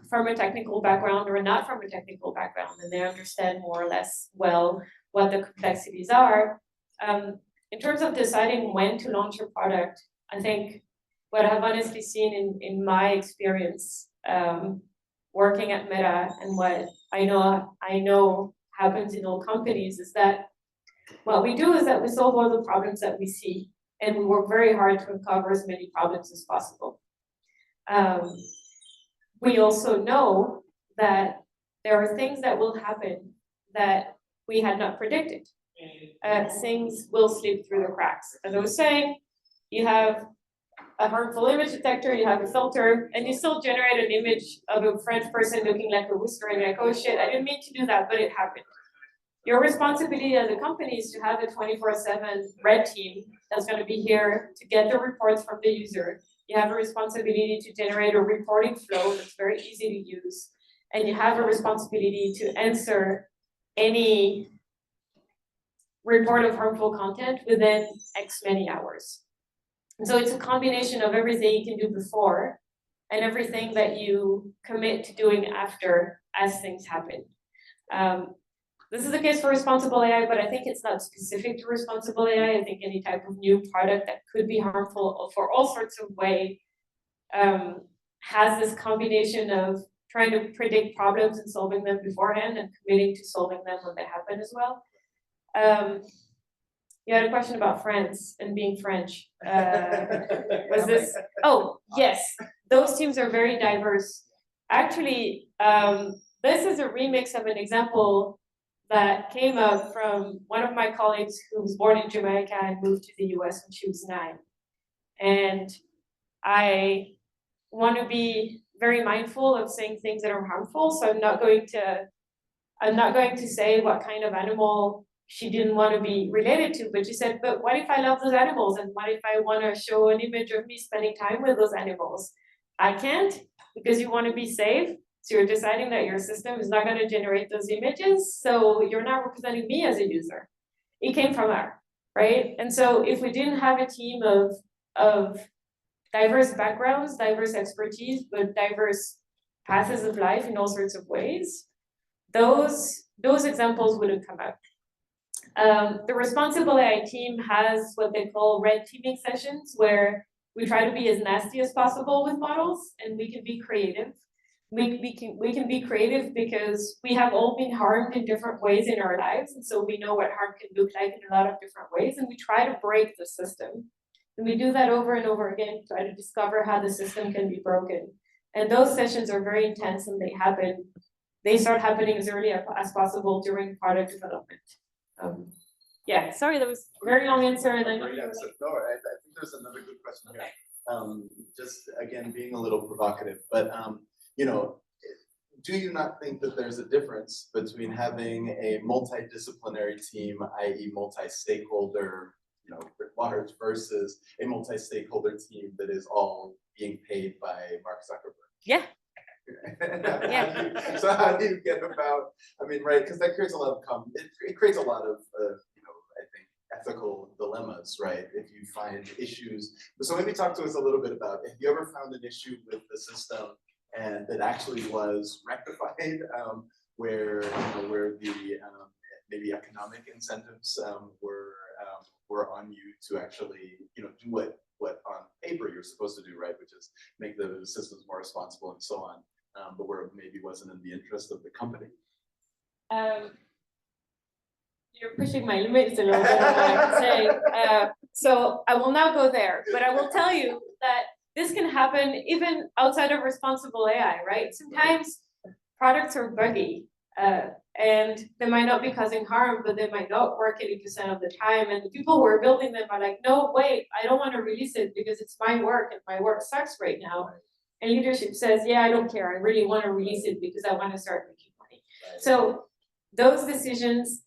Speaker 1: from a technical background or not from a technical background, and they understand more or less well what the complexities are. In terms of deciding when to launch a product, I think what I've honestly seen in my experience working at Meta, and what I know happens in all companies, is that what we do is that we solve all the problems that we see, and we work very hard to uncover as many problems as possible. We also know that there are things that will happen that we had not predicted. Things will slip through the cracks. As I was saying, you have a harmful image detector, you have a filter, and you still generate an image of a French person looking like a whisker and like, oh shit, I didn't mean to do that, but it happened. Your responsibility as a company is to have a 24/7 red team that's going to be here to get the reports from the user. You have a responsibility to generate a reporting flow that's very easy to use. And you have a responsibility to answer any report of harmful content within X many hours. And so it's a combination of everything you can do before and everything that you commit to doing after as things happen. This is the case for responsible AI, but I think it's not specific to responsible AI. I think any type of new product that could be harmful for all sorts of ways has this combination of trying to predict problems and solving them beforehand and committing to solving them when they happen as well. You had a question about France and being French. Was this? Oh, yes. Those teams are very diverse. Actually, this is a remix of an example that came up from one of my colleagues who was born in Jamaica and moved to the US when she was 9. And I want to be very mindful of saying things that are harmful. So I'm not going to say what kind of animal she didn't want to be related to, but she said, but what if I love those animals? And what if I want to show an image of me spending time with those animals? I can't, because you want to be safe. So you're deciding that your system is not going to generate those images. So you're not representing me as a user. It came from her. right? And so if we didn't have a team of diverse backgrounds, diverse expertise, but diverse paths of life in all sorts of ways, those examples wouldn't come out. The responsible AI team has what they call red teaming sessions, where we try to be as nasty as possible with models, and we can be creative. We can be creative because we have all been harmed in different ways in our lives, and so we know what harm can look like in a lot of different ways, and we try to break the system. And we do that over and over again, try to discover how the system can be broken. And those sessions are very intense, and they start happening as early as possible during product development. Yeah, sorry, that was a very long answer, and I know.
Speaker 3: No, I think there's another good question here. Just again, being a little provocative, but you know, do you not think that there's a difference between having a multidisciplinary team, i.e. multi-stakeholder, you know, required, versus a multi-stakeholder team that is all being paid by Mark Zuckerberg?
Speaker 1: Yeah.
Speaker 3: So how do you get about, I mean, right, because that creates a lot of, it creates a lot of, you know, I think, ethical dilemmas, right? If you find issues. So maybe talk to us a little bit about, have you ever found an issue with the system and that actually was rectified, where, you know, where the maybe economic incentives were on you to actually, you know, do what on paper you're supposed to do, right? Which is make the systems more responsible and so on, but where it maybe wasn't in the interest of the company.
Speaker 1: You're pushing my limits a little bit on what I can say. So I will not go there, but I will tell you that this can happen even outside of responsible AI, right? Sometimes products are buggy, and they might not be causing harm, but they might not work 80% of the time. And the people who are building them are like, no, wait, I don't want to release it because it's my work and my work sucks right now. And leadership says, yeah, I don't care. I really want to release it because I want to start making money. So those decisions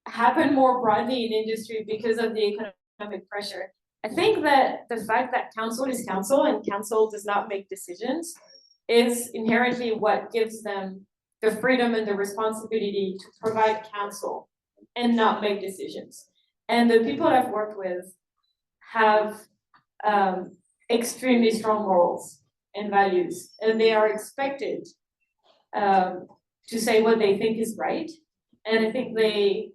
Speaker 1: happen more broadly in industry because of the economic pressure. I think that the fact that council is council and council does not make decisions is inherently what gives them the freedom and the responsibility to provide counsel and not make decisions. And the people I've worked with have extremely strong morals and values, and they are expected to say what they think is right. And I think they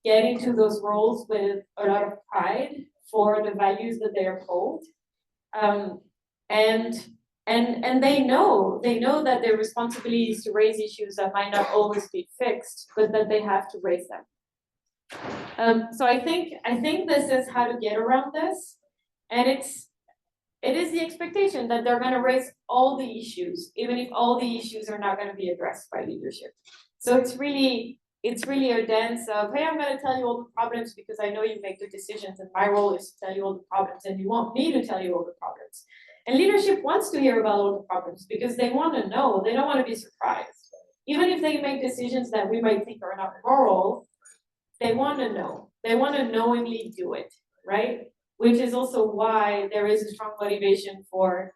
Speaker 1: get into those roles with a lot of pride for the values that they uphold. And they know that their responsibility is to raise issues that might not always be fixed, but that they have to raise them. So I think this is how to get around this, and it is the expectation that they're going to raise all the issues, even if all the issues are not going to be addressed by leadership. So it's really a dance of, hey, I'm going to tell you all the problems because I know you make the decisions, and my role is to tell you all the problems, and you want me to tell you all the problems. And leadership wants to hear about all the problems because they want to know, they don't want to be surprised. Even if they make decisions that we might think are not moral, they want to know. They want to knowingly do it, right? Which is also why there is a strong motivation for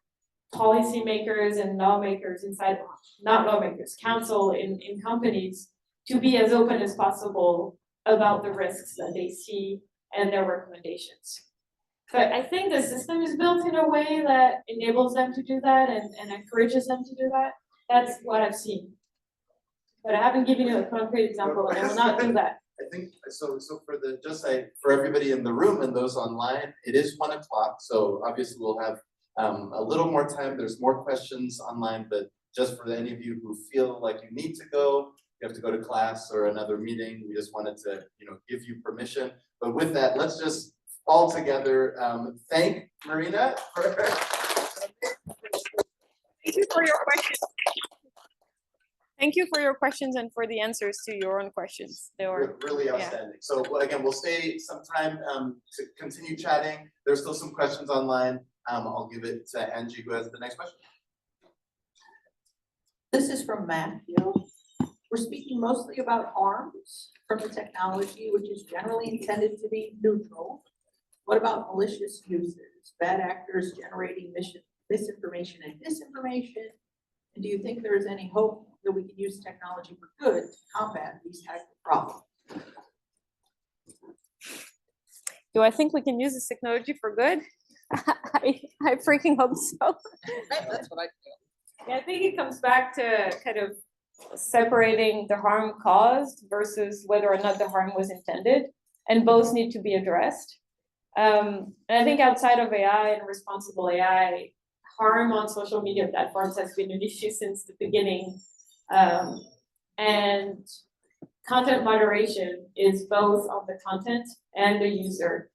Speaker 1: policymakers and lawmakers inside, not lawmakers, counsel in companies to be as open as possible about the risks that they see and their recommendations. But I think the system is built in a way that enables them to do that and encourages them to do that. That's what I've seen. But I haven't given you a concrete example, and I will not do that.
Speaker 3: I think so. For for everybody in the room and those online, it is 1 o'clock. So obviously we'll have a little more time. There's more questions online, but just for any of you who feel like you need to go, you have to go to class or another meeting. We just wanted to, you know, give you permission. But with that, let's just all together thank Marina for.
Speaker 1: Thank you for your questions. Thank you for your questions and for the answers to your own questions. They were
Speaker 3: really outstanding. So again, we'll stay some time to continue chatting. There's still some questions online. I'll give it to Angie, who has the next question.
Speaker 7: This is from Matthew. We're speaking mostly about harms from the technology, which is generally intended to be neutral. What about malicious uses, bad actors generating misinformation and disinformation? And do you think there is any hope that we can use technology for good to combat these types of problems?
Speaker 1: Do I think we can use this technology for good? I freaking hope so.
Speaker 7: That's what I feel.
Speaker 1: Yeah, I think it comes back to kind of separating the harm caused versus whether or not the harm was intended, and both need to be addressed. And I think outside of AI and responsible AI, harm on social media platforms has been an issue since the beginning. And content moderation is both on the content and the user.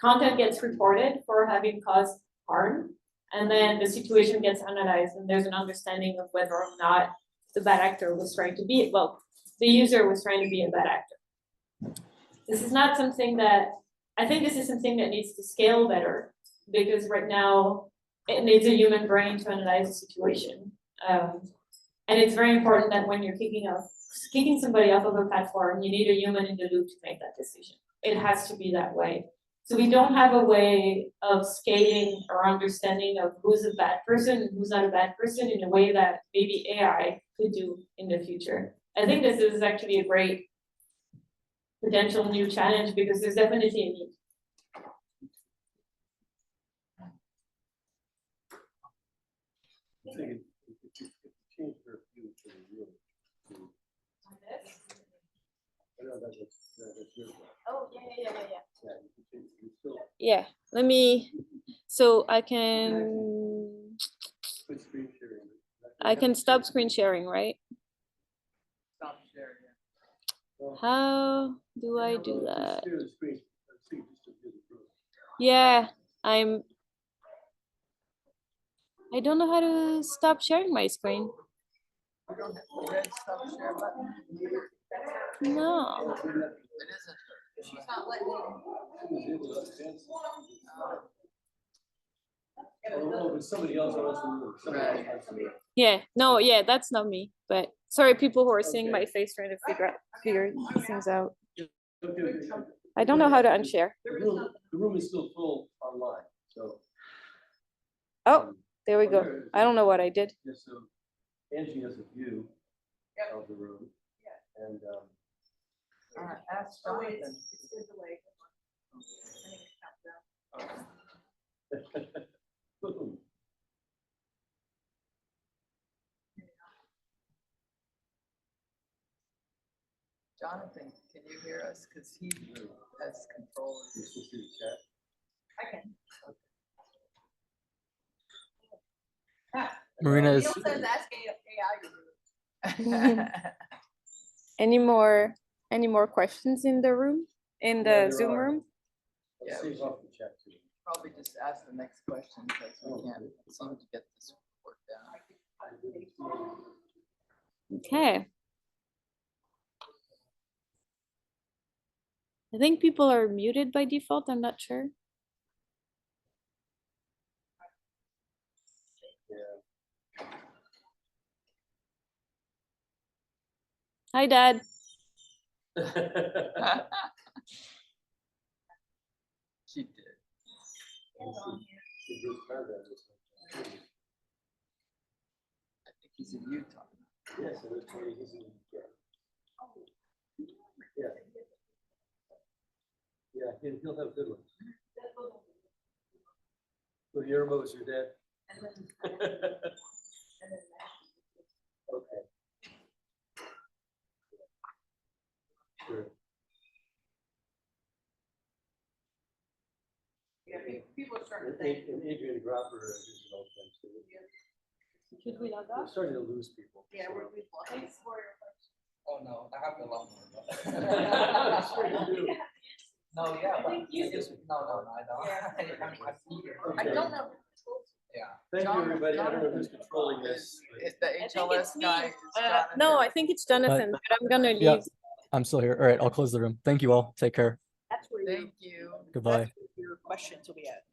Speaker 1: Content gets reported for having caused harm, and then the situation gets analyzed, and there's an understanding of whether or not the bad actor was trying to be, well, the user was trying to be a bad actor. This is not something that, I think this is something that needs to scale better, because right now it needs a human brain to analyze the situation. And it's very important that when you're kicking somebody off of a platform, you need a human in the loop to make that decision. It has to be that way. So we don't have a way of scaling our understanding of who's a bad person and who's not a bad person in a way that maybe AI could do in the future. I think this is actually a great potential new challenge, because there's definitely a need.
Speaker 2: Change her view to the real.
Speaker 1: Oh, yeah, let me, so I can stop screen sharing, right?
Speaker 6: Stop sharing.
Speaker 1: How do I do that? Yeah, I don't know how to stop sharing my screen.
Speaker 6: You don't have the red stop share button?
Speaker 1: No.
Speaker 6: It isn't. She's not letting
Speaker 2: Somebody else wants to.
Speaker 1: Yeah, no, yeah, that's not me. But sorry, people who are seeing my face trying to figure things out. I don't know how to unshare.
Speaker 2: The room is still full online, so.
Speaker 1: Oh, there we go. I don't know what I did.
Speaker 2: Yeah, so Angie has a view of the room. And
Speaker 6: ask Jonathan. Jonathan, can you hear us? Because he has control of this.
Speaker 7: I can.
Speaker 11: Marina is.
Speaker 7: Neil says ask AI.
Speaker 1: Any more questions in the room, in the Zoom room?
Speaker 6: Yeah, we should probably just ask the next question, because we can't seem to get this worked out.
Speaker 1: Okay. I think people are muted by default. I'm not sure. Hi, Dad.
Speaker 6: She did. I think he's in Utah.
Speaker 2: Yes, he's in Utah. Yeah. Yeah, he'll have good ones. So Yermo's your dad? Okay. Sure.
Speaker 7: Yeah, people are starting to think.
Speaker 2: And Adrian Gropper is an old friend too.
Speaker 1: Should we log
Speaker 2: We're
Speaker 1: off?
Speaker 2: starting to lose people.
Speaker 7: Yeah, we've lost. Thanks for your question.
Speaker 10: Oh, no, I have a lot more.
Speaker 2: Sure you do.
Speaker 10: No, yeah, but
Speaker 1: think you
Speaker 10: I just, no, I don't.
Speaker 7: I don't know.
Speaker 10: Yeah.
Speaker 2: Thank you, everybody. I don't know who's controlling this.
Speaker 6: Is the HLS guy? is
Speaker 1: No,
Speaker 6: Jonathan.
Speaker 1: I think it's Jonathan, but I'm gonna leave.
Speaker 11: Yeah, I'm still here. All right, I'll close the room. Thank you all. Take care.
Speaker 7: That's where
Speaker 6: Thank you.
Speaker 11: Goodbye.
Speaker 7: Your questions will be at.